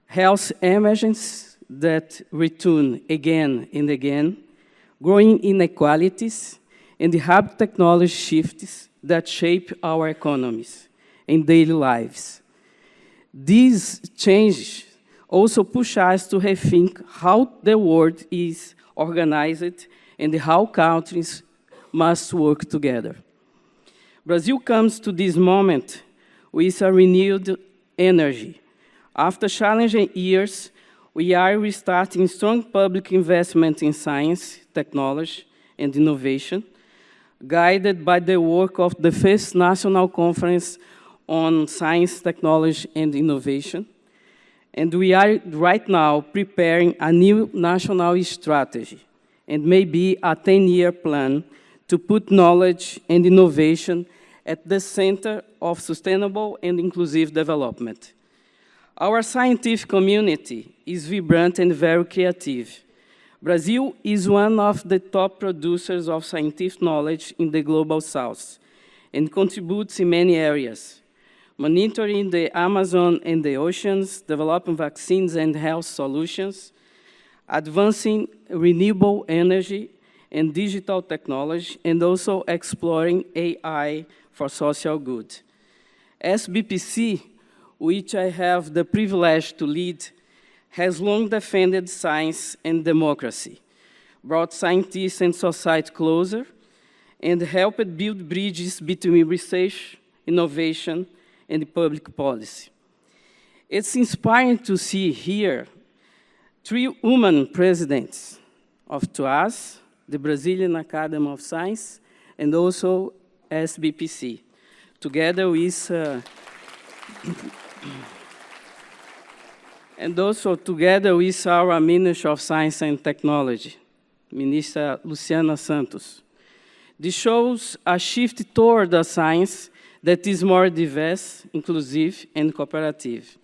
health emergencies that return again and again, growing inequalities, and the rapid technology shifts that shape our economies and daily lives. These changes also push us to rethink how the world is organized and how countries must work together. Brazil comes to this moment with a renewed energy. After challenging years, we are restarting strong public investment in science, technology, and innovation, guided by the work of the first National Conference on Science, Technology, and Innovation. And we are right now preparing a new national strategy and maybe a 10-year plan to put knowledge and innovation at the center of sustainable and inclusive development. Our scientific community is vibrant and very creative. Brazil is one of the top producers of scientific knowledge in the Global South and contributes in many areas, monitoring the Amazon and the oceans, developing vaccines and health solutions, advancing renewable energy and digital technology, and also exploring AI for social good. SBPC, which I have the privilege to lead, has long defended science and democracy, brought scientists and society closer, and helped build bridges between research, innovation, and public policy. It's inspiring to see here 3 women presidents of TWAS, the Brazilian Academy of Science, and also SBPC, together with and also together with our Minister of Science and Technology, Minister Luciana Santos. This shows a shift toward a science that is more diverse, inclusive, and cooperative.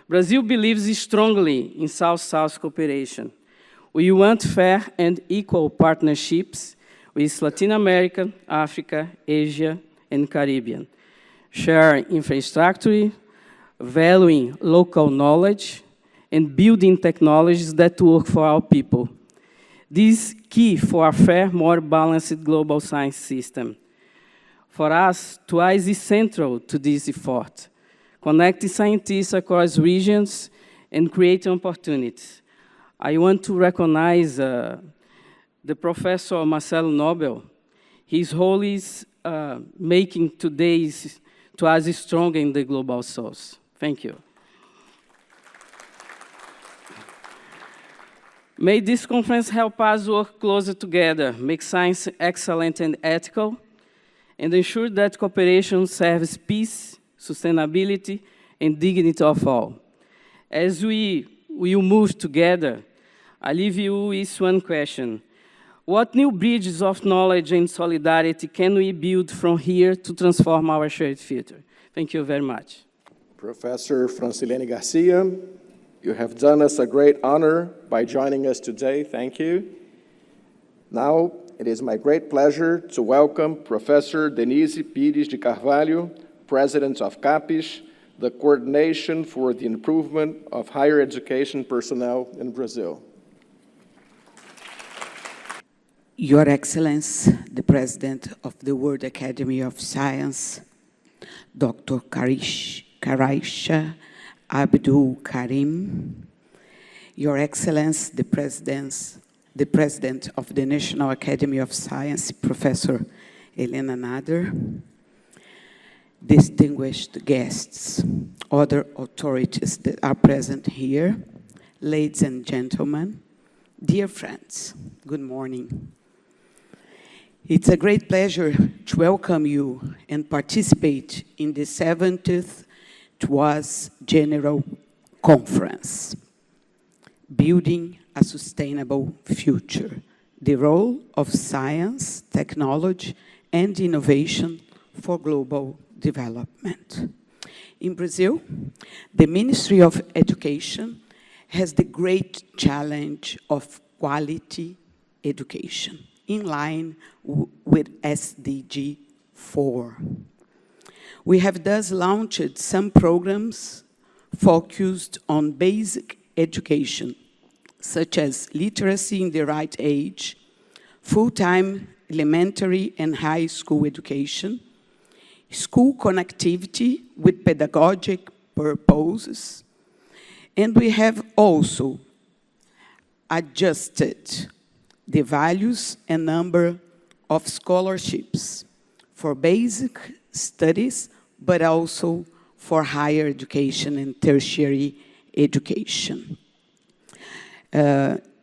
Brazil believes strongly in South-South cooperation. We want fair and equal partnerships with Latin America, Africa, Asia, and Caribbean, sharing infrastructure, valuing local knowledge, and building technologies that work for our people. This is key for a fair, more balanced global science system. For us, TWAS is central to this effort, connecting scientists across regions and creating opportunities. I want to recognize the Professor Marcelo Nobel. His role is making today's TWAS strong in the Global South. Thank you. May this conference help us work closer together, make science excellent and ethical, and ensure that cooperation serves peace, sustainability, and dignity of all. As we will move together, I leave you with one question. What new bridges of knowledge and solidarity can we build from here to transform our shared future? Thank you very much. Professor Francilene Garcia, you have done us a great honor by joining us today. Thank you. Now, it is my great pleasure to welcome Professor Denise Pires de Carvalho, President of CAPES, the Coordination for the Improvement of Higher Education Personnel in Brazil. Your Excellency, the President of the World Academy of Science, Dr. Karaisha Abdul Karim, Your Excellency, the President of the National Academy of Science, Professor Helena Nader, distinguished guests, other authorities that are present here, ladies and gentlemen, dear friends, good morning. It's a great pleasure to welcome you and participate in the 70th TWAS General Conference, Building a Sustainable Future, the role of science, technology, and innovation for global development. In Brazil, the Ministry of Education has the great challenge of quality education, in line with SDG 4. We have thus launched some programs focused on basic education, such as literacy in the right age, full-time elementary and high school education, school connectivity with pedagogic purposes, and we have also adjusted the values and number of scholarships for basic studies, but also for higher education and tertiary education.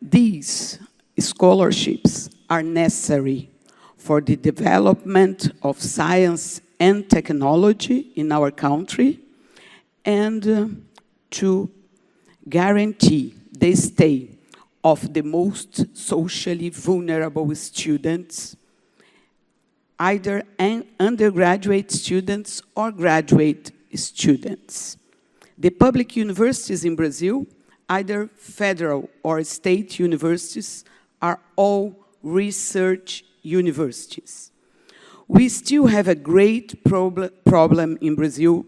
These scholarships are necessary for the development of science and technology in our country and to guarantee the stay of the most socially vulnerable students, either undergraduate students or graduate students. The public universities in Brazil, either federal or state universities, are all research universities. We still have a great problem in Brazil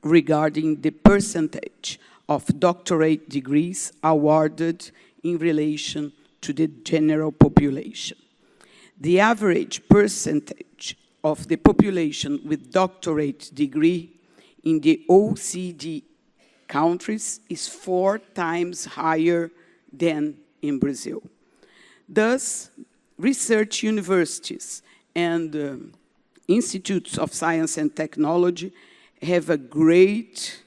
regarding the percentage of doctorate degrees awarded in relation to the general population. The average percentage of the population with doctorate degree in the OECD countries is 4 times higher than in Brazil. Thus, research universities and institutes of science and technology have a great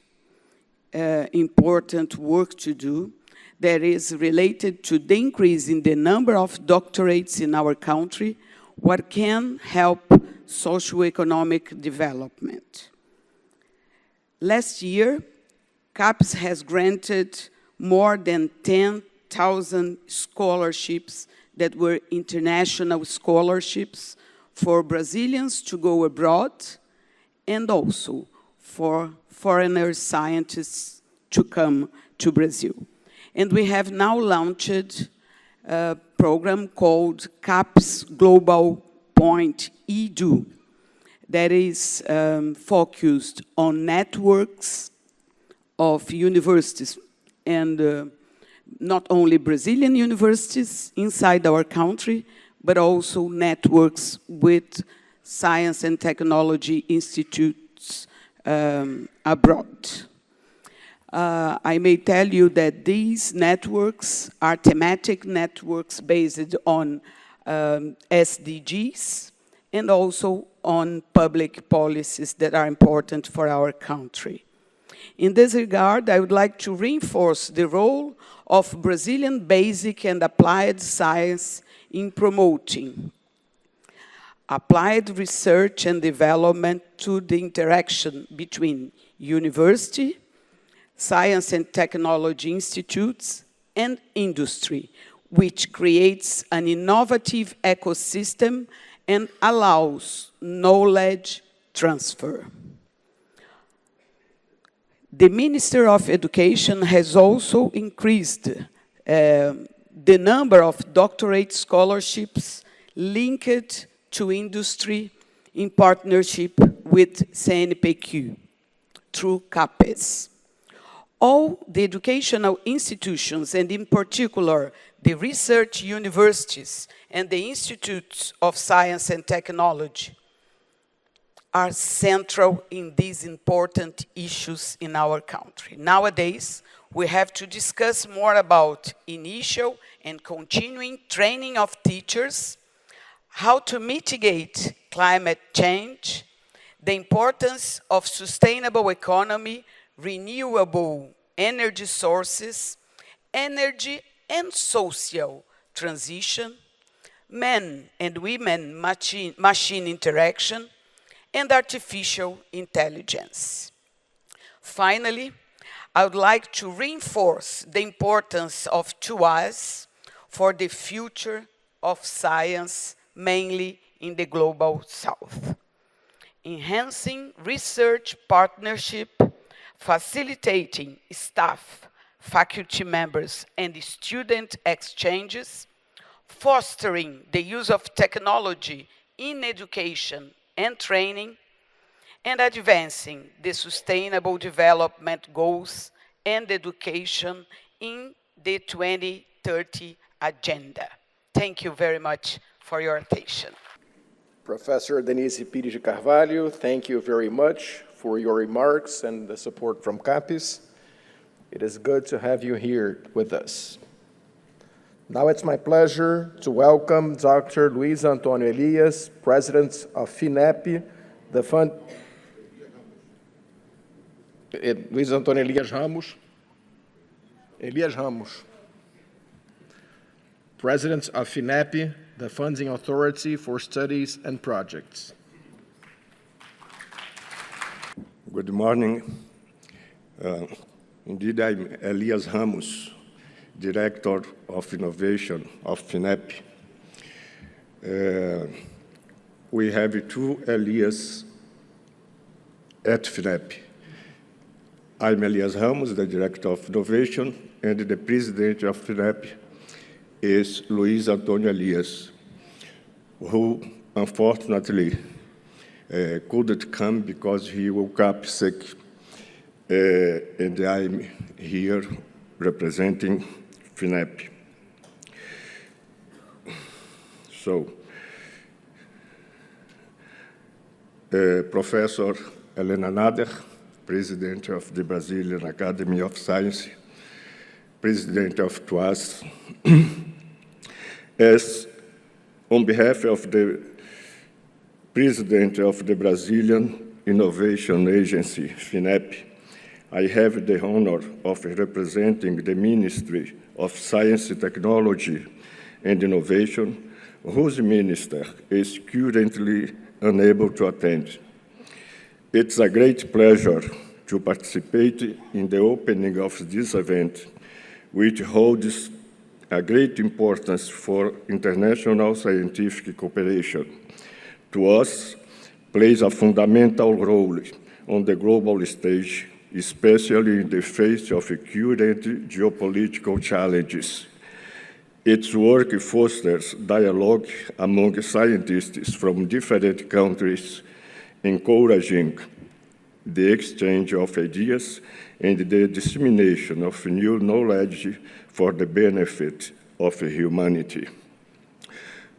important work to do that is related to the increase in the number of doctorates in our country, what can help socioeconomic development. Last year, CAPES has granted more than 10,000 scholarships that were international scholarships for Brazilians to go abroad and also for foreigner scientists to come to Brazil. And we have now launched a program called CAPES Global Point EDU that is focused on networks of universities and not only Brazilian universities inside our country, but also networks with science and technology institutes abroad. I may tell you that these networks are thematic networks based on SDGs and also on public policies that are important for our country. In this regard, I would like to reinforce the role of Brazilian basic and applied science in promoting applied research and development to the interaction between university, science and technology institutes, and industry, which creates an innovative ecosystem and allows knowledge transfer. The Minister of Education has also increased the number of doctorate scholarships linked to industry in partnership with CNPq through CAPES. All the educational institutions, and in particular the research universities and the institutes of science and technology, are central in these important issues in our country. Nowadays, we have to discuss more about initial and continuing training of teachers, how to mitigate climate change, the importance of sustainable economy, renewable energy sources, energy and social transition, men and women machine interaction, and artificial intelligence. Finally, I would like to reinforce the importance of TWAS for the future of science, mainly in the Global South. Enhancing research partnership, facilitating staff, faculty members, and student exchanges, fostering the use of technology in education and training, and advancing the Sustainable Development Goals and education in the 2030 Agenda. Thank you very much for your attention. Professor Denise Pires de Carvalho, thank you very much for your remarks and the support from CAPES. It is good to have you here with us. Now it's my pleasure to welcome Dr. Luiz Antônio Elias, President of Finep, the fund... Luiz Antônio Elias Ramos. Elias Ramos. President of Finep, the funding authority for studies and projects. Good morning. Indeed, I'm Elias Ramos, Director of Innovation of Finep. We have two Elias at Finep. I'm Elias Ramos, the Director of Innovation, and the President of Finep is Luiz Antônio Elias, who unfortunately couldn't come because he woke up sick, and I'm here representing Finep. So, Professor Helena Nader, President of the Brazilian Academy of Science, President of TWAS, as on behalf of the President of the Brazilian Innovation Agency, Finep, I have the honor of representing the Ministry of Science, Technology, and Innovation, whose minister is currently unable to attend. It's a great pleasure to participate in the opening of this event, which holds a great importance for international scientific cooperation. TWAS plays a fundamental role on the global stage, especially in the face of current geopolitical challenges. Its work fosters dialogue among scientists from different countries, encouraging the exchange of ideas and the dissemination of new knowledge for the benefit of humanity.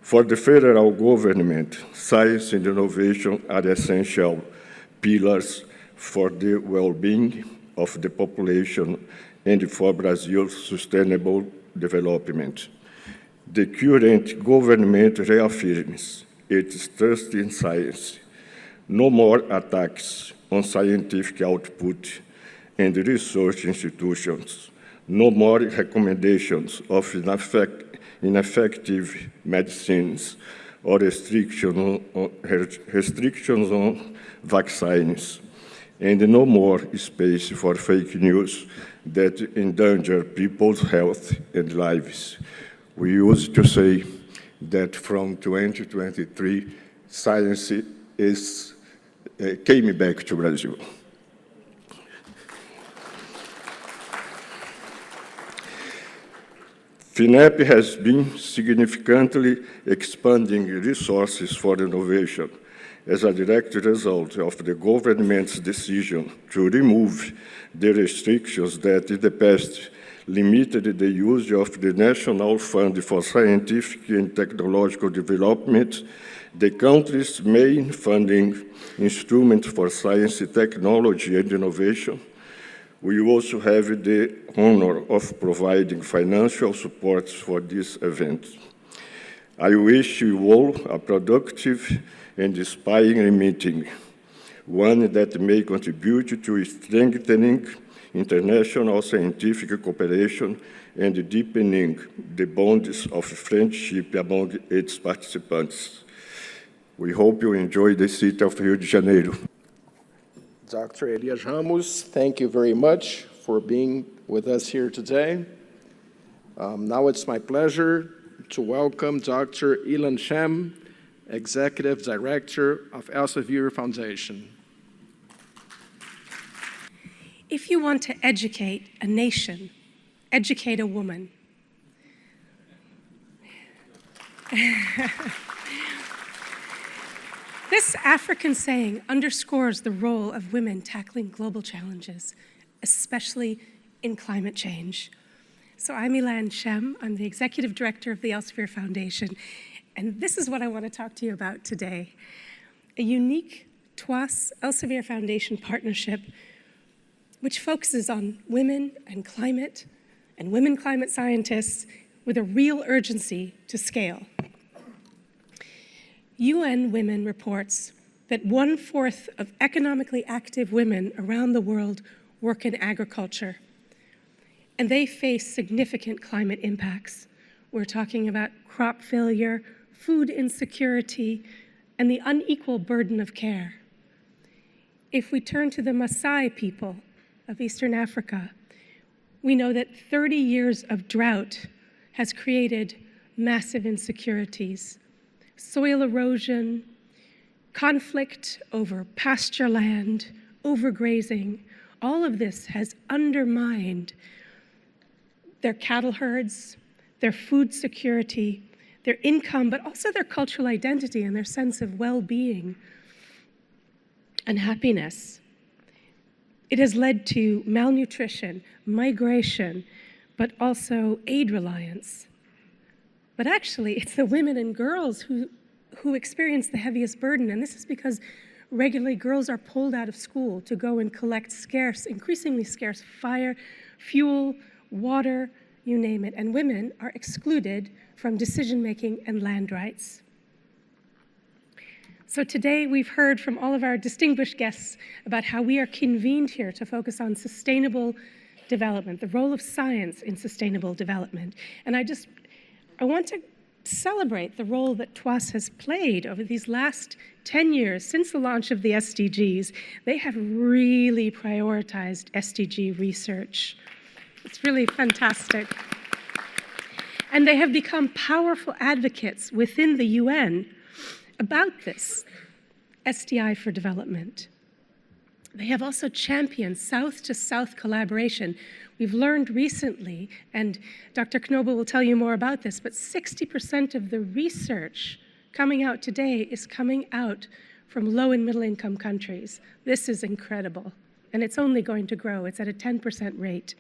For the federal government, science and innovation are essential pillars for the well-being of the population and for Brazil's sustainable development. The current government reaffirms its trust in science. No more attacks on scientific output and research institutions. No more recommendations of ineffective medicines or restrictions on vaccines, and no more space for fake news that endanger people's health and lives. We used to say that from 2023, science came back to Brazil. Finep has been significantly expanding resources for innovation as a direct result of the government's decision to remove the restrictions that in the past limited the use of the National Fund for Scientific and Technological Development, the country's main funding instrument for science, technology, and innovation. We also have the honor of providing financial support for this event. I wish you all a productive and inspiring meeting, one that may contribute to strengthening international scientific cooperation and deepening the bonds of friendship among its participants. We hope you enjoy the city of Rio de Janeiro. Dr. Elias Ramos, thank you very much for being with us here today. Now it's my pleasure to welcome Dr. Ilan Shem, Executive Director of Elsevier Foundation. If you want to educate a nation, educate a woman. This African saying underscores the role of women tackling global challenges, especially in climate change. So I'm Ilan Shem. I'm the Executive Director of the Elsevier Foundation, and this is what I want to talk to you about today. A unique TWAS Elsevier Foundation partnership which focuses on women and women climate scientists with a real urgency to scale. UN Women reports that 1/4 of economically active women around the world work in agriculture, and they face significant climate impacts. We're talking about crop failure, food insecurity, and the unequal burden of care. If we turn to the Maasai people of Eastern Africa, we know that 30 years of drought has created massive insecurities. Soil erosion, conflict over pasture land, overgrazing, all of this has undermined their cattle herds, their food security, their income, but also their cultural identity and their sense of well-being and happiness. It has led to malnutrition, migration, but also aid reliance. But actually, it's the women and girls who experience the heaviest burden, and this is because regularly girls are pulled out of school to go and collect increasingly scarce fire, fuel, water, you name it, and women are excluded from decision-making and land rights. So today we've heard from all of our distinguished guests about how we are convened here to focus on sustainable development, the role of science in sustainable development. And I want to celebrate the role that TWAS has played over these last 10 years since the launch of the SDGs. They have really prioritized SDG research. It's really fantastic. And they have become powerful advocates within the UN about this SDI for development. They have also championed South-to-South collaboration. We've learned recently, and Dr. Knobel will tell you more about this, but 60% of the research coming out today is coming out from low and middle income countries. This is incredible, and it's only going to grow. It's at a 10% rate.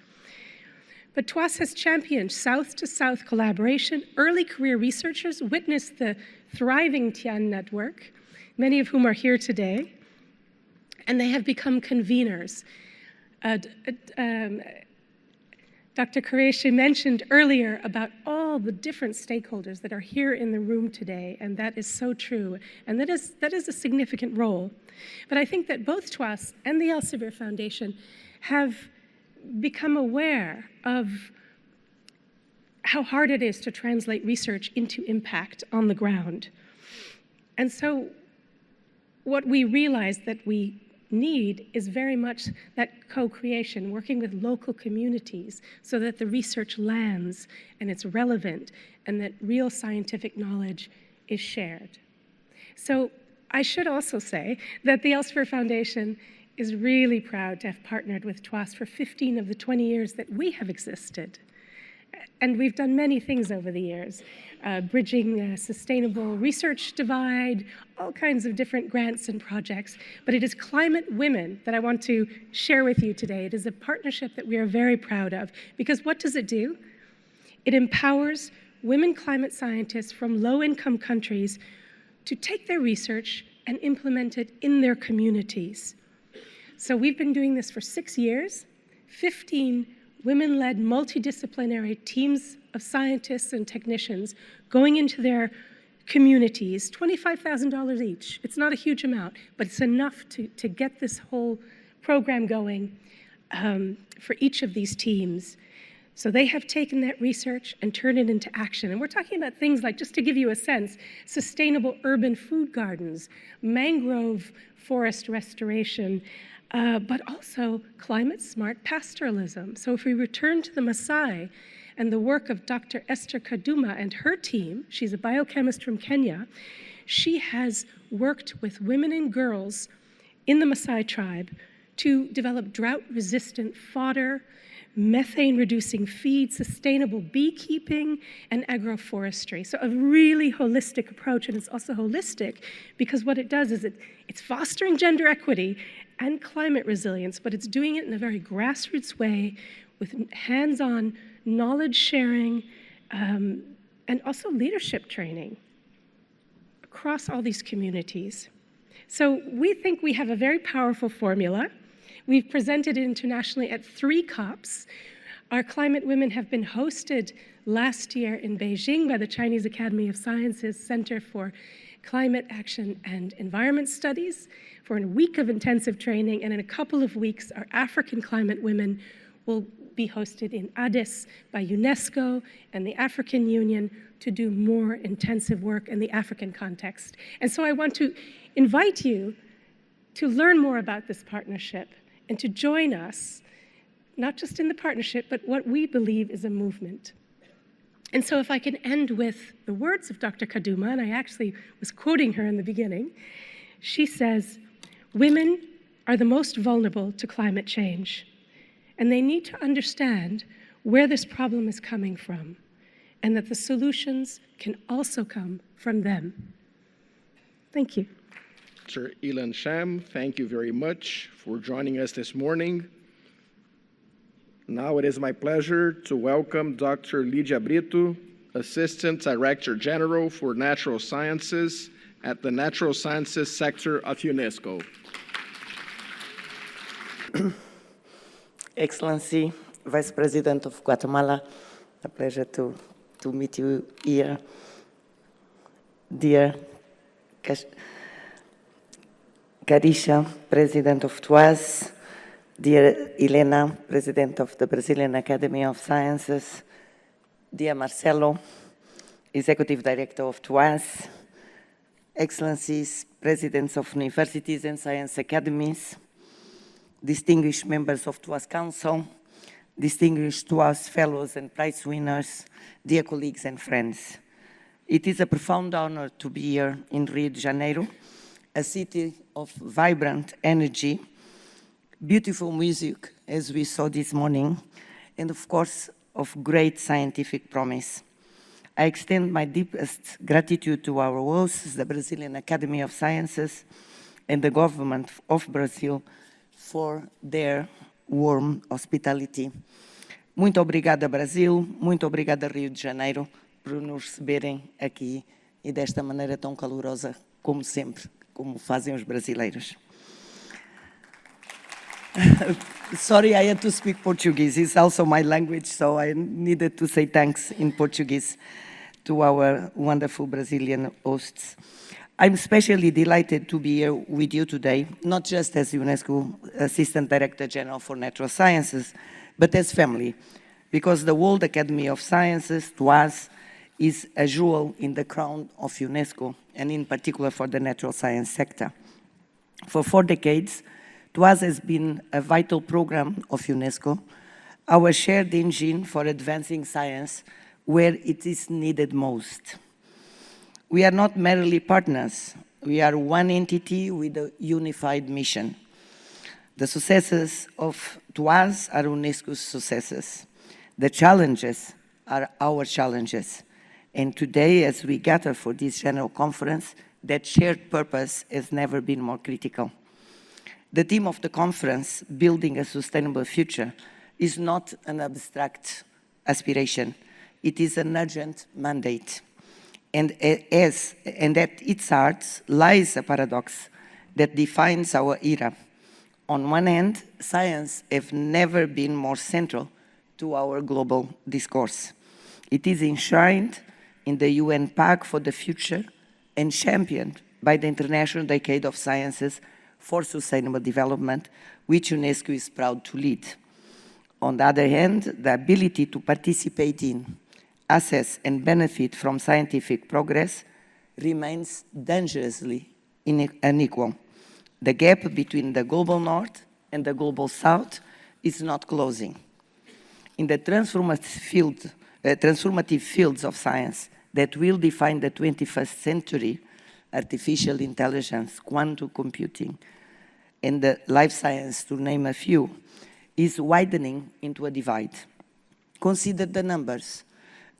But TWAS has championed South-to-South collaboration. Early career researchers witnessed the thriving Tian network, many of whom are here today, and they have become conveners. Dr. Qureshi mentioned earlier about all the different stakeholders that are here in the room today, and that is so true, and that is a significant role. But I think that both TWAS and the Elsevier Foundation have become aware of how hard it is to translate research into impact on the ground. And so what we realize that we need is very much that co-creation, working with local communities so that the research lands and it's relevant and that real scientific knowledge is shared. So I should also say that the Elsevier Foundation is really proud to have partnered with TWAS for 15 of the 20 years that we have existed. And we've done many things over the years, bridging a sustainable research divide, all kinds of different grants and projects. But it is Climate Women that I want to share with you today. It is a partnership that we are very proud of, because what does it do? It empowers women climate scientists from low-income countries to take their research and implement it in their communities. So we've been doing this for 6 years, 15 women-led multidisciplinary teams of scientists and technicians going into their communities, $25,000 each. It's not a huge amount, but it's enough to get this whole program going for each of these teams. So they have taken that research and turned it into action. And we're talking about things like, just to give you a sense, sustainable urban food gardens, mangrove forest restoration, but also climate-smart pastoralism. So if we return to the Maasai and the work of Dr. Esther Kaduma and her team, she's a biochemist from Kenya, she has worked with women and girls in the Maasai tribe to develop drought-resistant fodder, methane-reducing feed, sustainable beekeeping, and agroforestry. So a really holistic approach, and it's also holistic because what it does is it's fostering gender equity and climate resilience, but it's doing it in a very grassroots way with hands-on knowledge sharing and also leadership training across all these communities. So we think we have a very powerful formula. We've presented it internationally at 3 COPs. Our Climate Women have been hosted last year in Beijing by the Chinese Academy of Sciences Center for Climate Action and Environment Studies for a week of intensive training, and in a couple of weeks, our African Climate Women will be hosted in Addis by UNESCO and the African Union to do more intensive work in the African context. And so I want to invite you to learn more about this partnership and to join us, not just in the partnership, but what we believe is a movement. And so if I can end with the words of Dr. Kaduma, and I actually was quoting her in the beginning, she says, "Women are the most vulnerable to climate change, and they need to understand where this problem is coming from, and that the solutions can also come from them." Thank you. Sir Ilan Sham, thank you very much for joining us this morning. Now it is my pleasure to welcome Dr. Lídia Brito, Assistant Director General for Natural Sciences at the Natural Sciences sector of UNESCO. Excellency, Vice President of Guatemala, a pleasure to meet you here. Dear Carisha, President of TWAS, dear Helena, President of the Brazilian Academy of Sciences, dear Marcelo, Executive Director of TWAS, Excellencies, Presidents of Universities and Science Academies, distinguished members of TWAS Council, distinguished TWAS Fellows and Prize winners, dear colleagues and friends. It is a profound honor to be here in Rio de Janeiro, a city of vibrant energy, beautiful music, as we saw this morning, and of course, of great scientific promise. I extend my deepest gratitude to our hosts, the Brazilian Academy of Sciences and the government of Brazil, for their warm hospitality. Muito obrigada, Brasil, muito obrigada, Rio de Janeiro, por nos receberem aqui e desta maneira tão calorosa, como sempre, como fazem os brasileiros. Sorry, I had to speak Portuguese. It's also my language, so I needed to say thanks in Portuguese to our wonderful Brazilian hosts. I'm especially delighted to be here with you today, not just as UNESCO Assistant Director General for Natural Sciences, but as family, because the World Academy of Sciences, TWAS, is a jewel in the crown of UNESCO, and in particular for the natural science sector. For 4 decades, TWAS has been a vital program of UNESCO, our shared engine for advancing science where it is needed most. We are not merely partners. We are one entity with a unified mission. The successes of TWAS are UNESCO's successes. The challenges are our challenges. And today, as we gather for this general conference, that shared purpose has never been more critical. The theme of the conference, Building a Sustainable Future, is not an abstract aspiration. It is an urgent mandate. And at its heart lies a paradox that defines our era. On one hand, science has never been more central to our global discourse. It is enshrined in the UN Pact for the Future and championed by the International Decade of Sciences for Sustainable Development, which UNESCO is proud to lead. On the other hand, the ability to participate in, assess and benefit from scientific progress remains dangerously unequal. The gap between the global north and the global south is not closing. In the transformative fields of science that will define the 21st century, artificial intelligence, quantum computing, and the life science, to name a few, is widening into a divide. Consider the numbers.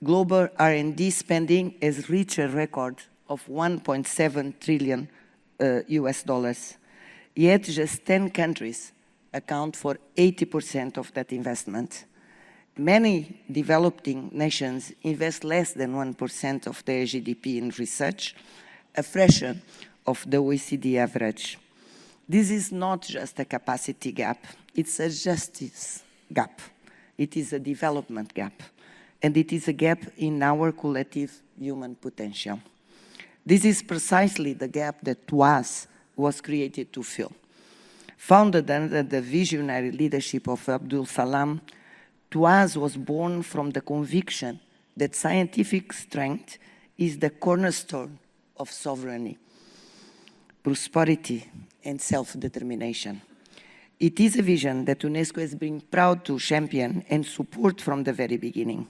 Global R&D spending has reached a record of $1.7 trillion US dollars. Yet just 10 countries account for 80% of that investment. Many developing nations invest less than 1% of their GDP in research, a fraction of the OECD average. This is not just a capacity gap, it's a justice gap. It is a development gap, and it is a gap in our collective human potential. This is precisely the gap that TWAS was created to fill. Founded under the visionary leadership of Abdul Salam, TWAS was born from the conviction that scientific strength is the cornerstone of sovereignty, prosperity, and self-determination. It is a vision that UNESCO has been proud to champion and support from the very beginning.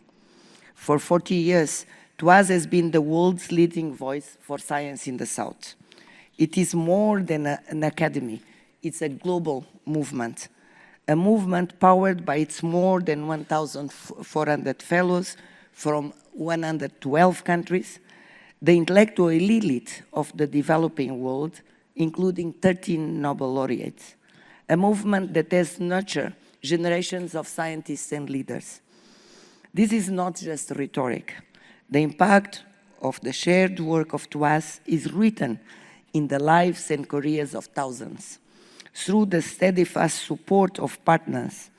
For 40 years, TWAS has been the world's leading voice for science in the South. It is more than an academy. It's a global movement, a movement powered by its more than 1,400 fellows from 112 countries, the intellectual elite of the developing world, including 13 Nobel laureates, a movement that has nurtured generations of scientists and leaders. This is not just rhetoric. The impact of the shared work of TWAS is written in the lives and careers of thousands. Through the steadfast support of partners,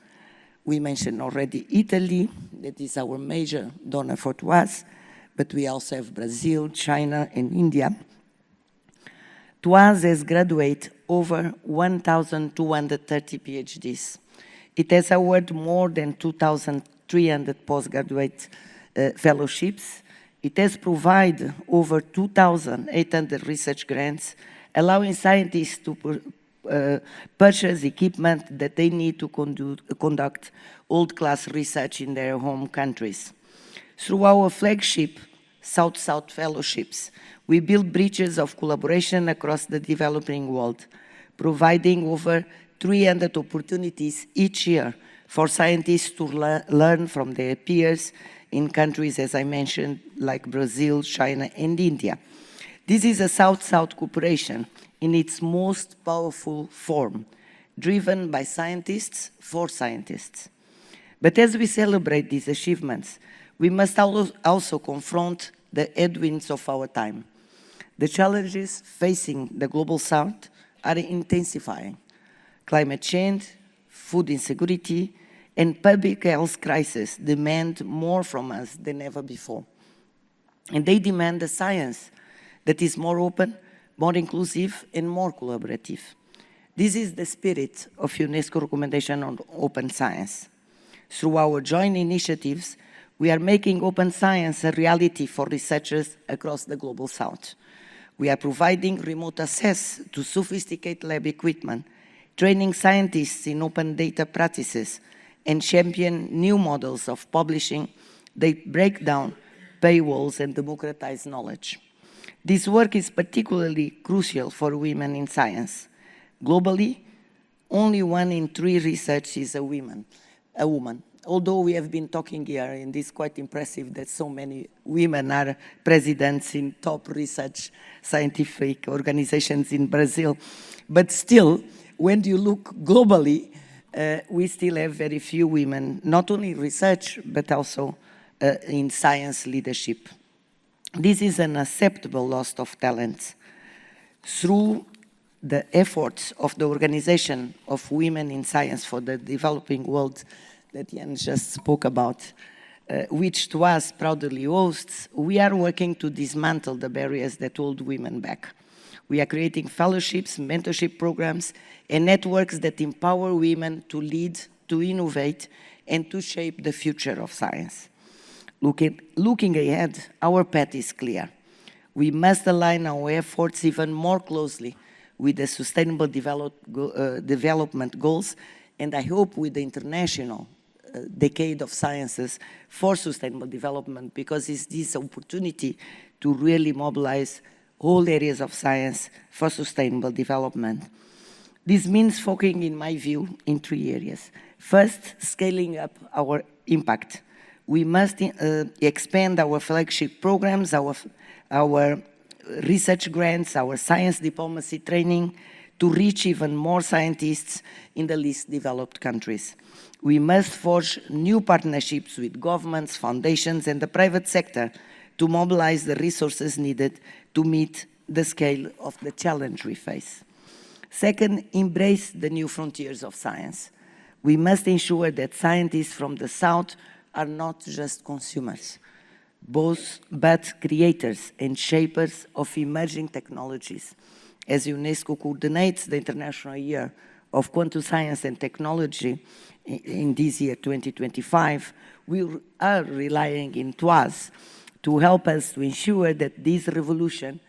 we mentioned already Italy, that is our major donor for TWAS, but we also have Brazil, China, and India. TWAS has graduated over 1,230 PhDs. It has awarded more than 2,300 postgraduate fellowships. It has provided over 2,800 research grants, allowing scientists to purchase equipment that they need to conduct world-class research in their home countries. Through our flagship South-South fellowships, we build bridges of collaboration across the developing world, providing over 300 opportunities each year for scientists to learn from their peers in countries, as I mentioned, like Brazil, China, and India. This is a South-South cooperation in its most powerful form, driven by scientists for scientists. But as we celebrate these achievements, we must also confront the headwinds of our time. The challenges facing the Global South are intensifying. Climate change, food insecurity, and public health crisis demand more from us than ever before. And they demand a science that is more open, more inclusive, and more collaborative. This is the spirit of UNESCO recommendation on open science. Through our joint initiatives, We are making open science a reality for researchers across the Global South. We are providing remote access to sophisticated lab equipment, training scientists in open data practices, and champion new models of publishing that break down paywalls and democratize knowledge. This work is particularly crucial for women in science. Globally, only 1 in 3 researchers is a woman. Although we have been talking here, and it's quite impressive that so many women are presidents in top research scientific organizations in Brazil. But still, when you look globally, we still have very few women, not only in research, but also in science leadership. This is an unacceptable loss of talent. Through the efforts of the Organization of Women in Science for the Developing World that Jan just spoke about, which TWAS proudly hosts, we are working to dismantle the barriers that hold women back. We are creating fellowships, mentorship programs, and networks that empower women to lead, to innovate, and to shape the future of science. Looking ahead, our path is clear. We must align our efforts even more closely with the Sustainable Development Goals, and I hope with the International Decade of Sciences for Sustainable Development, because it's this opportunity to really mobilize all areas of science for sustainable development. This means focusing, in my view, in 3 areas. First, scaling up our impact. We must expand our flagship programs, our research grants, our science diplomacy training to reach even more scientists in the least developed countries. We must forge new partnerships with governments, foundations, and the private sector to mobilize the resources needed to meet the scale of the challenge we face. Second, embrace the new frontiers of science. We must ensure that scientists from the South are not just consumers, but creators and shapers of emerging technologies. As UNESCO coordinates the International Year of Quantum Science and Technology in this year, 2025, we are relying on TWAS to help us to ensure that this revolution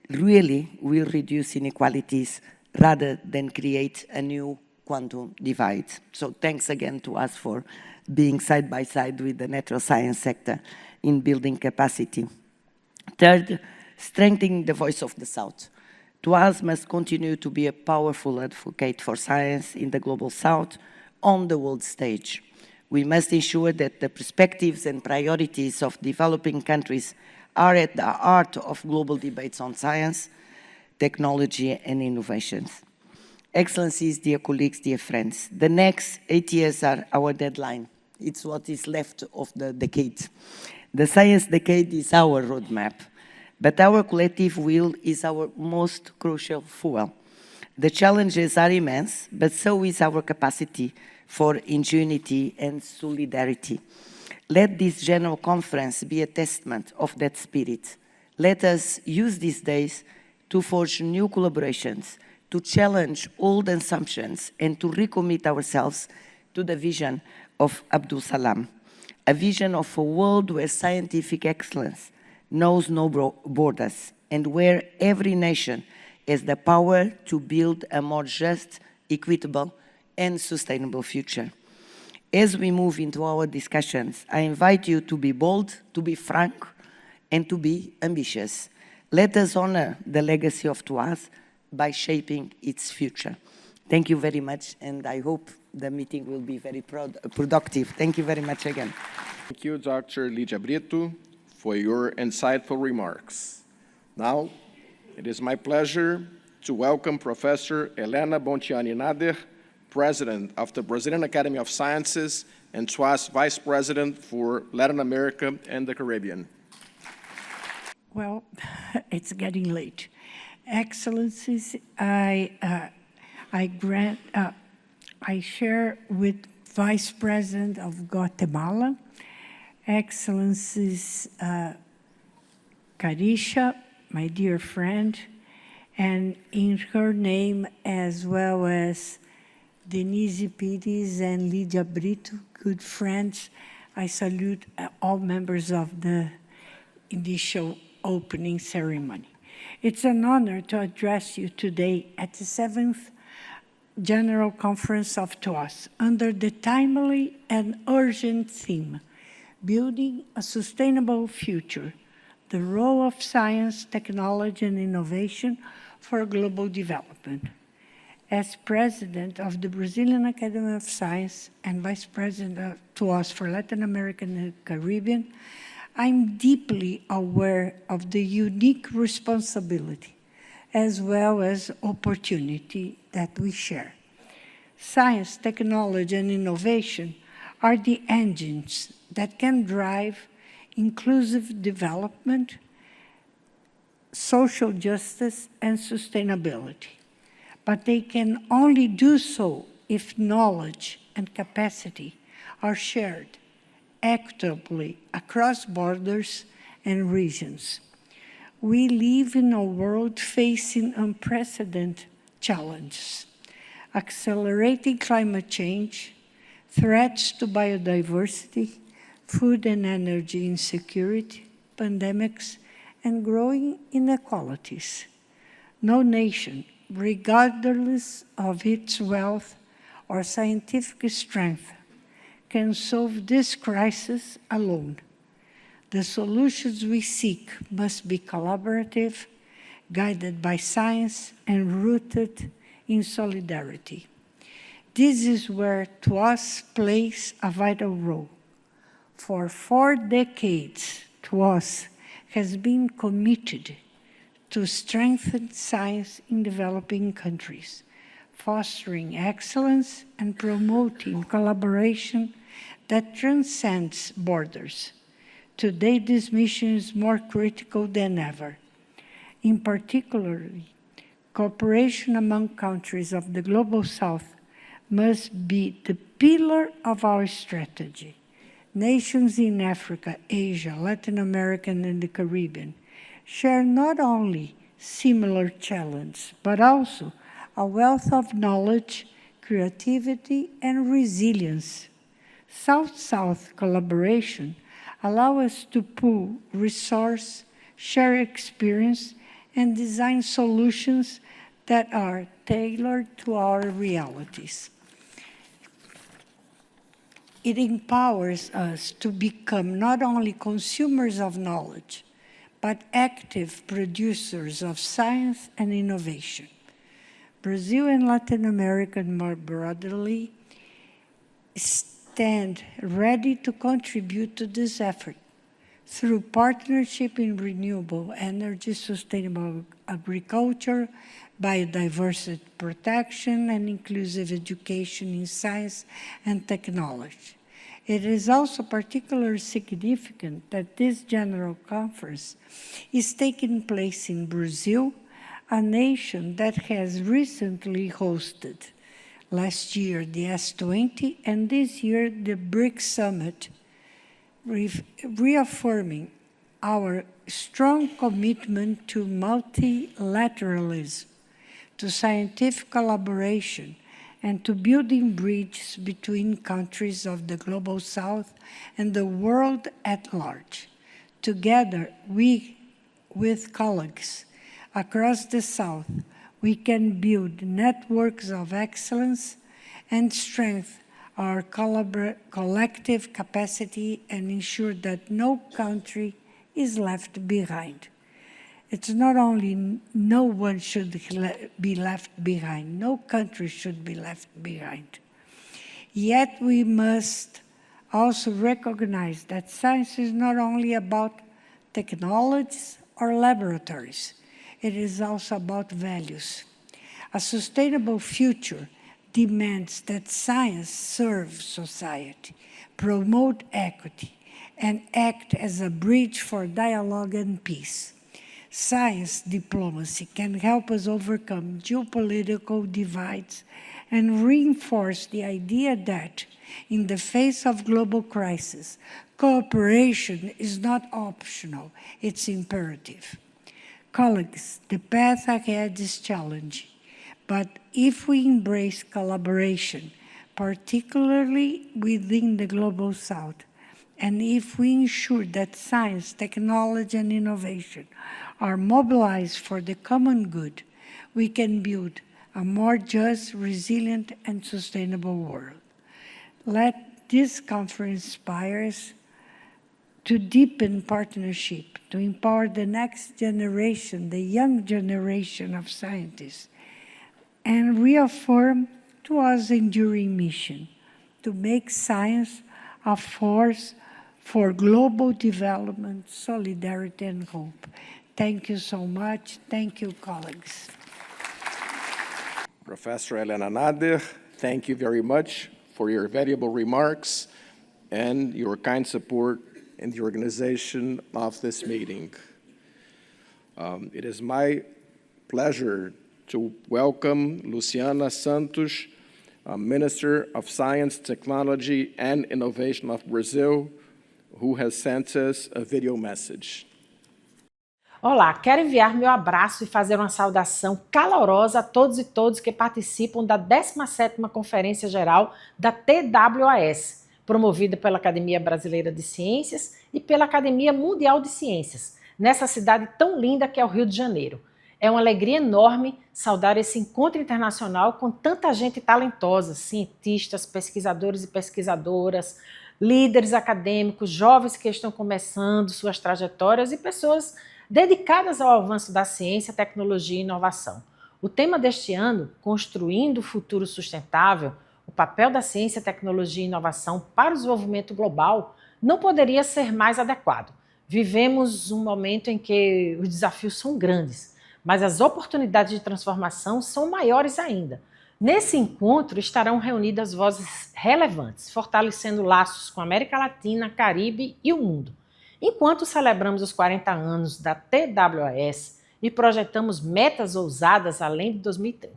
really will reduce inequalities rather than create a new quantum divide. So thanks again to us for being side by side with the natural science sector in building capacity. Third, strengthening the voice of the South. TWAS must continue to be a powerful advocate for science in the Global South on the world stage. We must ensure that the perspectives and priorities of developing countries are at the heart of global debates on science, technology, and innovations. Excellencies, dear colleagues, dear friends, the next 8 years are our deadline. It's what is left of the decade. The science decade is our roadmap, but our collective will is our most crucial fuel. The challenges are immense, but so is our capacity for ingenuity and solidarity. Let this General Conference be a testament of that spirit. Let us use these days to forge new collaborations, to challenge old assumptions, and to recommit ourselves to the vision of Abdul Salam, a vision of a world where scientific excellence knows no borders, and where every nation has the power to build a more just, equitable, and sustainable future. As we move into our discussions, I invite you to be bold, to be frank, and to be ambitious. Let us honor the legacy of TWAS by shaping its future. Thank you very much, and I hope the meeting will be very productive. Thank you very much again. Thank you, Dr. Lídia Brito, for your insightful remarks. Now, it is my pleasure to welcome Professor Helena Bontiani Nader, President of the Brazilian Academy of Sciences and TWAS Vice President for Latin America and the Caribbean. Well, it's getting late. Excellencies, I share with Vice President of Guatemala, Excellencies Carisha, my dear friend, and in her name, as well as Denise Pires and Lídia Brito, good friends, I salute all members of the initial opening ceremony. It's an honor to address you today at the 7th General Conference of TWAS under the timely and urgent theme, Building a Sustainable Future, the Role of Science, Technology, and Innovation for Global Development. As President of the Brazilian Academy of Science and Vice President of TWAS for Latin America and the Caribbean, I'm deeply aware of the unique responsibility as well as opportunity that we share. Science, technology, and innovation are the engines that can drive inclusive development, social justice, and sustainability. But they can only do so if knowledge and capacity are shared equitably across borders and regions. We live in a world facing unprecedented challenges, accelerating climate change, threats to biodiversity, food and energy insecurity, pandemics, and growing inequalities. No nation, regardless of its wealth or scientific strength, can solve this crisis alone. The solutions we seek must be collaborative, guided by science, and rooted in solidarity. This is where TWAS plays a vital role. For 4 decades, TWAS has been committed to strengthen science in developing countries, fostering excellence and promoting collaboration that transcends borders. Today, this mission is more critical than ever. In particular, cooperation among countries of the Global South must be the pillar of our strategy. Nations in Africa, Asia, Latin America, and the Caribbean share not only similar challenges, but also a wealth of knowledge, creativity, and resilience. South-South collaboration allows us to pool resources, share experience, and design solutions that are tailored to our realities. It empowers us to become not only consumers of knowledge, but active producers of science and innovation. Brazil and Latin America more broadly stand ready to contribute to this effort through partnership in renewable energy, sustainable agriculture, biodiversity protection, and inclusive education in science and technology. It is also particularly significant that this General Conference is taking place in Brazil, a nation that has recently hosted last year the S20 and this year the BRICS Summit, reaffirming our strong commitment to multilateralism, to scientific collaboration, and to building bridges between countries of the Global South and the world at large. Together, we, with colleagues across the South, we can build networks of excellence and strengthen our collective capacity and ensure that no country is left behind. It's not only no one should be left behind, no country should be left behind. Yet we must also recognize that science is not only about technologies or laboratories, it is also about values. A sustainable future demands that science serve society, promote equity, and act as a bridge for dialogue and peace. Science diplomacy can help us overcome geopolitical divides and reinforce the idea that, in the face of global crisis, cooperation is not optional, it's imperative. Colleagues, the path ahead is challenging, but if we embrace collaboration, particularly within the Global South, And if we ensure that science, technology, and innovation are mobilized for the common good, we can build a more just, resilient, and sustainable world. Let this conference inspire us to deepen partnership, to empower the next generation, the young generation of scientists, and reaffirm TWAS' enduring mission to make science a force for global development, solidarity, and hope. Thank you so much. Thank you, colleagues. Professor Helena Nader, thank you very much for your valuable remarks and your kind support in the organization of this meeting. It is my pleasure to welcome Luciana Santos, Minister of Science, Technology, and Innovation of Brazil, who has sent us a video message. Olá, quero enviar meu abraço e fazer uma saudação calorosa a todos e todas que participam da 17ª Conferência Geral da TWAS, promovida pela Academia Brasileira de Ciências e pela Academia Mundial de Ciências, nessa cidade tão linda que é o Rio de Janeiro. É uma alegria enorme saudar esse encontro internacional com tanta gente talentosa, cientistas, pesquisadores e pesquisadoras, líderes acadêmicos, jovens que estão começando suas trajetórias e pessoas dedicadas ao avanço da ciência, tecnologia e inovação. O tema deste ano, Construindo o Futuro Sustentável, o papel da ciência, tecnologia e inovação para o desenvolvimento global, não poderia ser mais adequado. Vivemos um momento em que os desafios são grandes, mas as oportunidades de transformação são maiores ainda. Nesse encontro estarão reunidas vozes relevantes, fortalecendo laços com a América Latina, Caribe e o mundo. Enquanto celebramos os 40 anos da TWAS e projetamos metas ousadas além de 2030,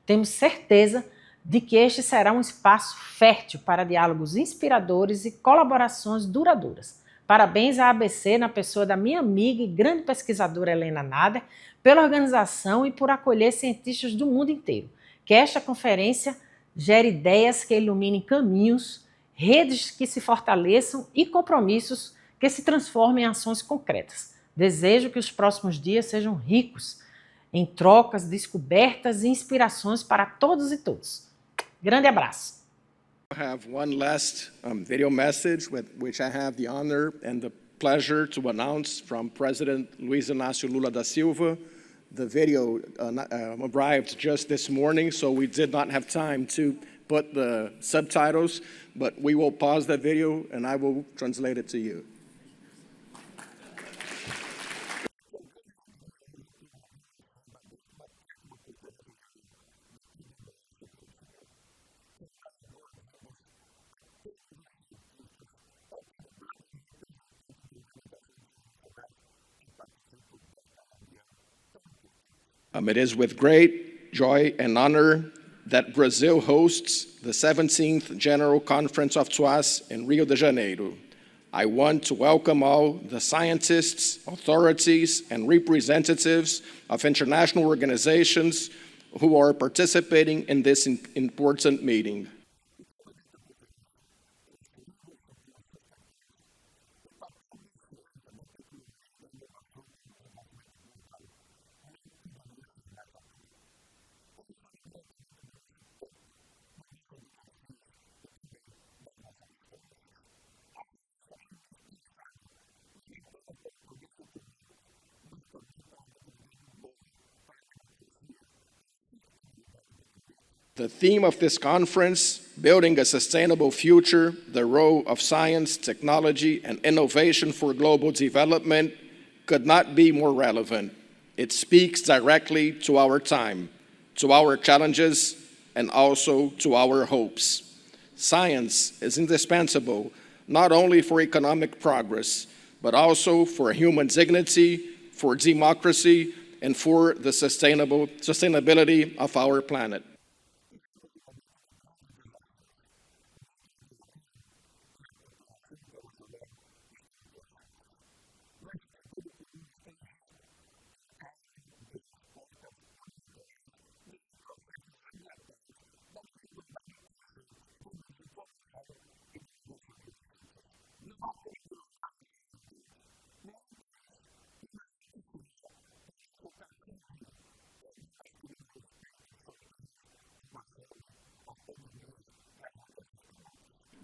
temos certeza de que este será um espaço fértil para diálogos inspiradores e colaborações duradouras. Parabéns à ABC, na pessoa da minha amiga e grande pesquisadora Helena Nader, pela organização e por acolher cientistas do mundo inteiro. Que esta conferência gere ideias que iluminem caminhos, redes que se fortaleçam e compromissos que se transformem em ações concretas. Desejo que os próximos dias sejam ricos em trocas, descobertas e inspirações para todos e todas. Grande abraço. I have one last video message which I have the honor and the pleasure to announce from President Luiz Inácio Lula da Silva. The video arrived just this morning, so we did not have time to put the subtitles, but we will pause the video and I will translate it to you. It is with great joy and honor that Brazil hosts the 17th General Conference of TWAS in Rio de Janeiro. I want to welcome all the scientists, authorities, and representatives of international organizations who are participating in this important meeting. The theme of this conference, Building a Sustainable Future, the Role of Science, Technology, and Innovation for Global Development, could not be more relevant. It speaks directly to our time, to our challenges, and also to our hopes. Science is indispensable not only for economic progress, but also for human dignity, for democracy, and for the sustainability of our planet.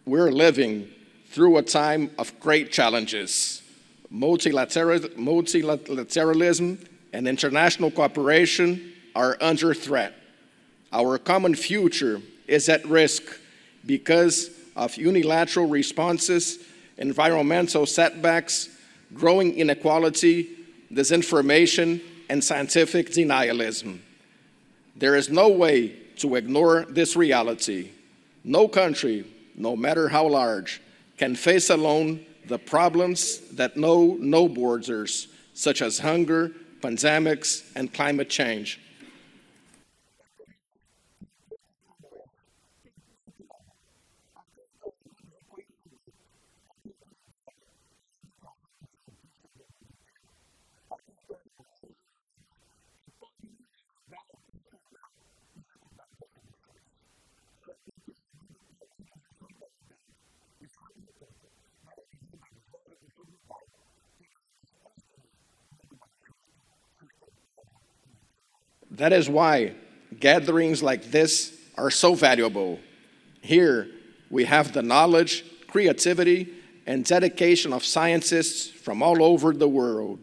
We're living through a time of great challenges. Multilateralism and international cooperation are under threat. Our common future is at risk because of unilateral responses, environmental setbacks, growing inequality, disinformation, and scientific denialism. There is no way to ignore this reality. No country, no matter how large, can face alone the problems that know no borders, such as hunger, pandemics, and climate change. That is why gatherings like this are so valuable. Here, we have the knowledge, creativity, and dedication of scientists from all over the world.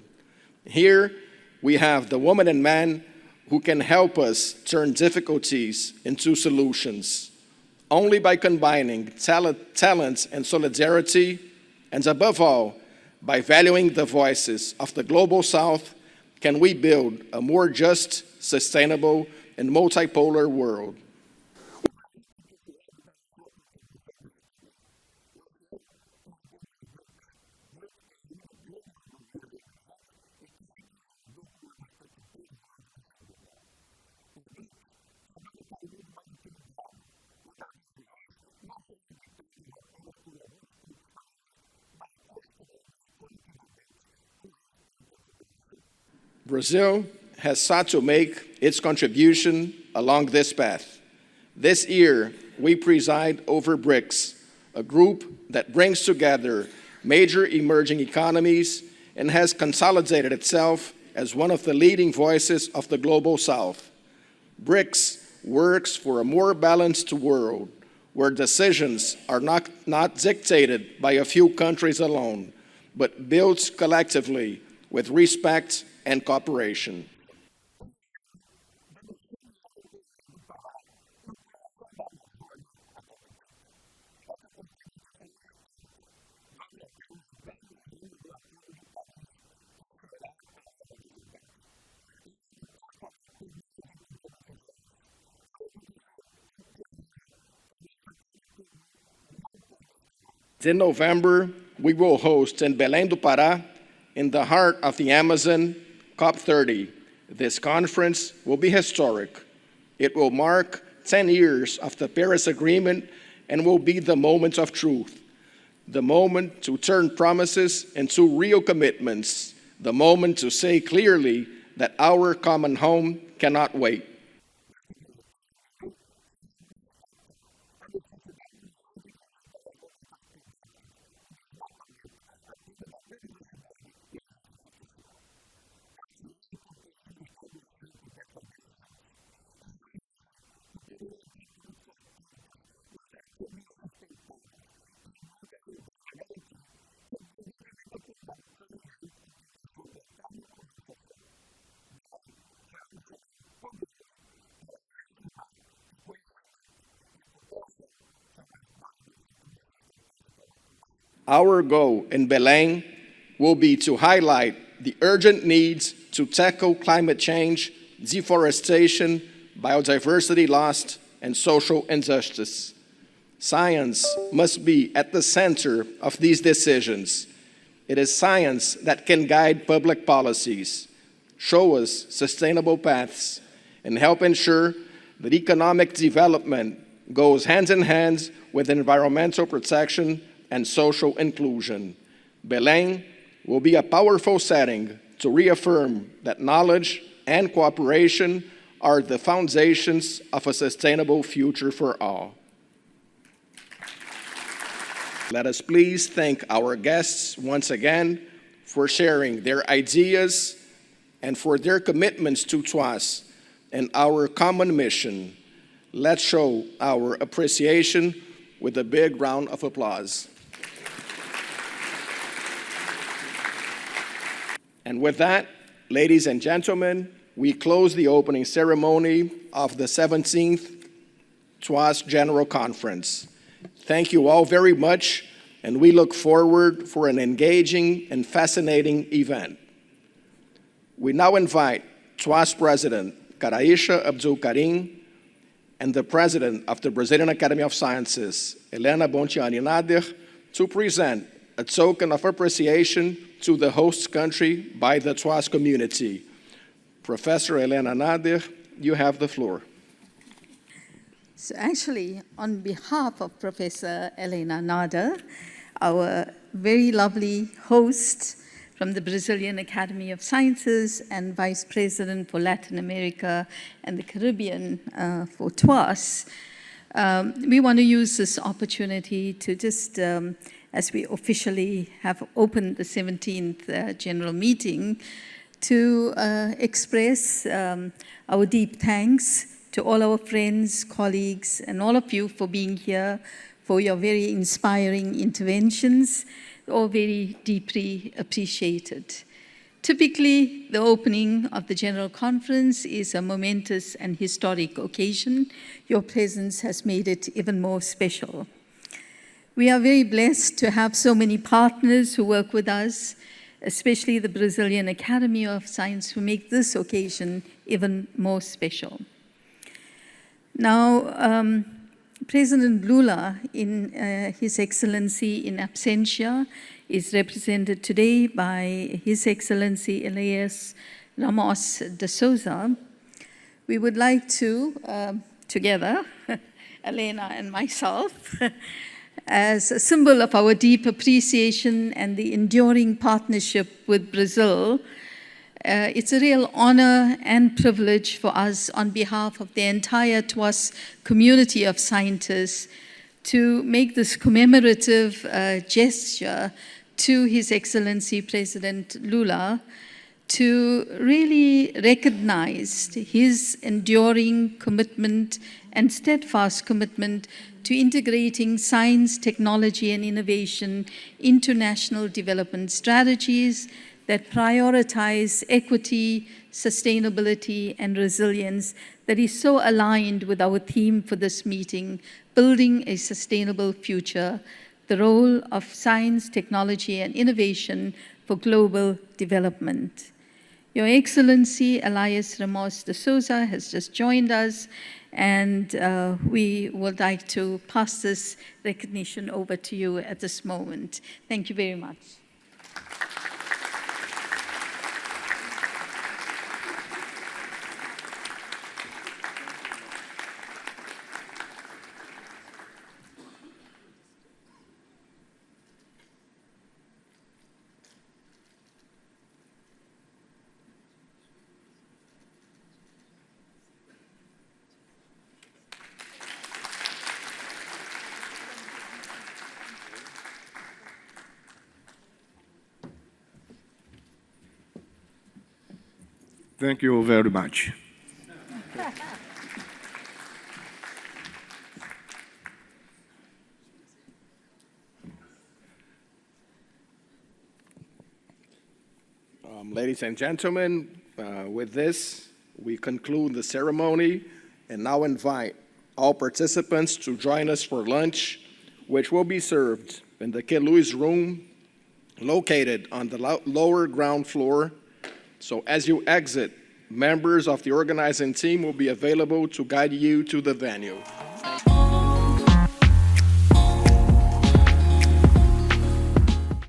Here, we have the women and men who can help us turn difficulties into solutions. Only by combining talent and solidarity, and above all, by valuing the voices of the Global South, can we build a more just, sustainable, and multipolar world. Brazil has sought to make its contribution along this path. This year, we preside over BRICS, a group that brings together major emerging economies and has consolidated itself as one of the leading voices of the Global South. BRICS works for a more balanced world where decisions are not dictated by a few countries alone, but built collectively with respect and cooperation. In November, we will host in Belém do Pará, in the heart of the Amazon, COP30. This conference will be historic. It will mark 10 years of the Paris Agreement and will be the moment of truth, the moment to turn promises into real commitments, the moment to say clearly that our common home cannot wait. Our goal in Belém will be to highlight the urgent needs to tackle climate change, deforestation, biodiversity loss, and social injustice. Science must be at the center of these decisions. It is science that can guide public policies, show us sustainable paths, and help ensure that economic development goes hand in hand with environmental protection and social inclusion. Belém will be a powerful setting to reaffirm that knowledge and cooperation are the foundations of a sustainable future for all. Let us please thank our guests once again for sharing their ideas and for their commitments to TWAS and our common mission. Let's show our appreciation with a big round of applause. And with that, ladies and gentlemen, we close the opening ceremony of the 17th TWAS General Conference. Thank you all very much, and we look forward for an engaging and fascinating event. We now invite TWAS President Karaisha Abdul Karim and the President of the Brazilian Academy of Sciences, Helena Bontiani Nader, to present a token of appreciation to the host country by the TWAS community. Professor Helena Nader, you have the floor. So actually, on behalf of Professor Helena Nader, our very lovely host from the Brazilian Academy of Sciences and Vice President for Latin America and the Caribbean for TWAS, we want to use this opportunity to just, as we officially have opened the 17th General Meeting, to express our deep thanks to all our friends, colleagues, and all of you for being here, for your very inspiring interventions, all very deeply appreciated. Typically, the opening of the General Conference is a momentous and historic occasion. Your presence has made it even more special. We are very blessed to have so many partners who work with us, especially the Brazilian Academy of Science, who make this occasion even more special. Now, President Lula, in His Excellency in absentia, is represented today by His Excellency Elias Ramos de Souza. We would like to, together, Helena and myself, as a symbol of our deep appreciation and the enduring partnership with Brazil, it's a real honor and privilege for us on behalf of the entire TWAS community of scientists to make this commemorative gesture to His Excellency President Lula to really recognize his enduring commitment and steadfast commitment to integrating science, technology, and innovation into national development strategies that prioritize equity, sustainability, and resilience that is so aligned with our theme for this meeting, building a sustainable future, the role of science, technology, and innovation for global development. Your Excellency, Elias Ramos de Souza, has just joined us, and we would like to pass this recognition over to you at this moment. Thank you very much. Thank you very much. Ladies and gentlemen, with this, we conclude the ceremony and now invite all participants to join us for lunch, which will be served in the Queluz room located on the lower ground floor. So as you exit, members of the organizing team will be available to guide you to the venue.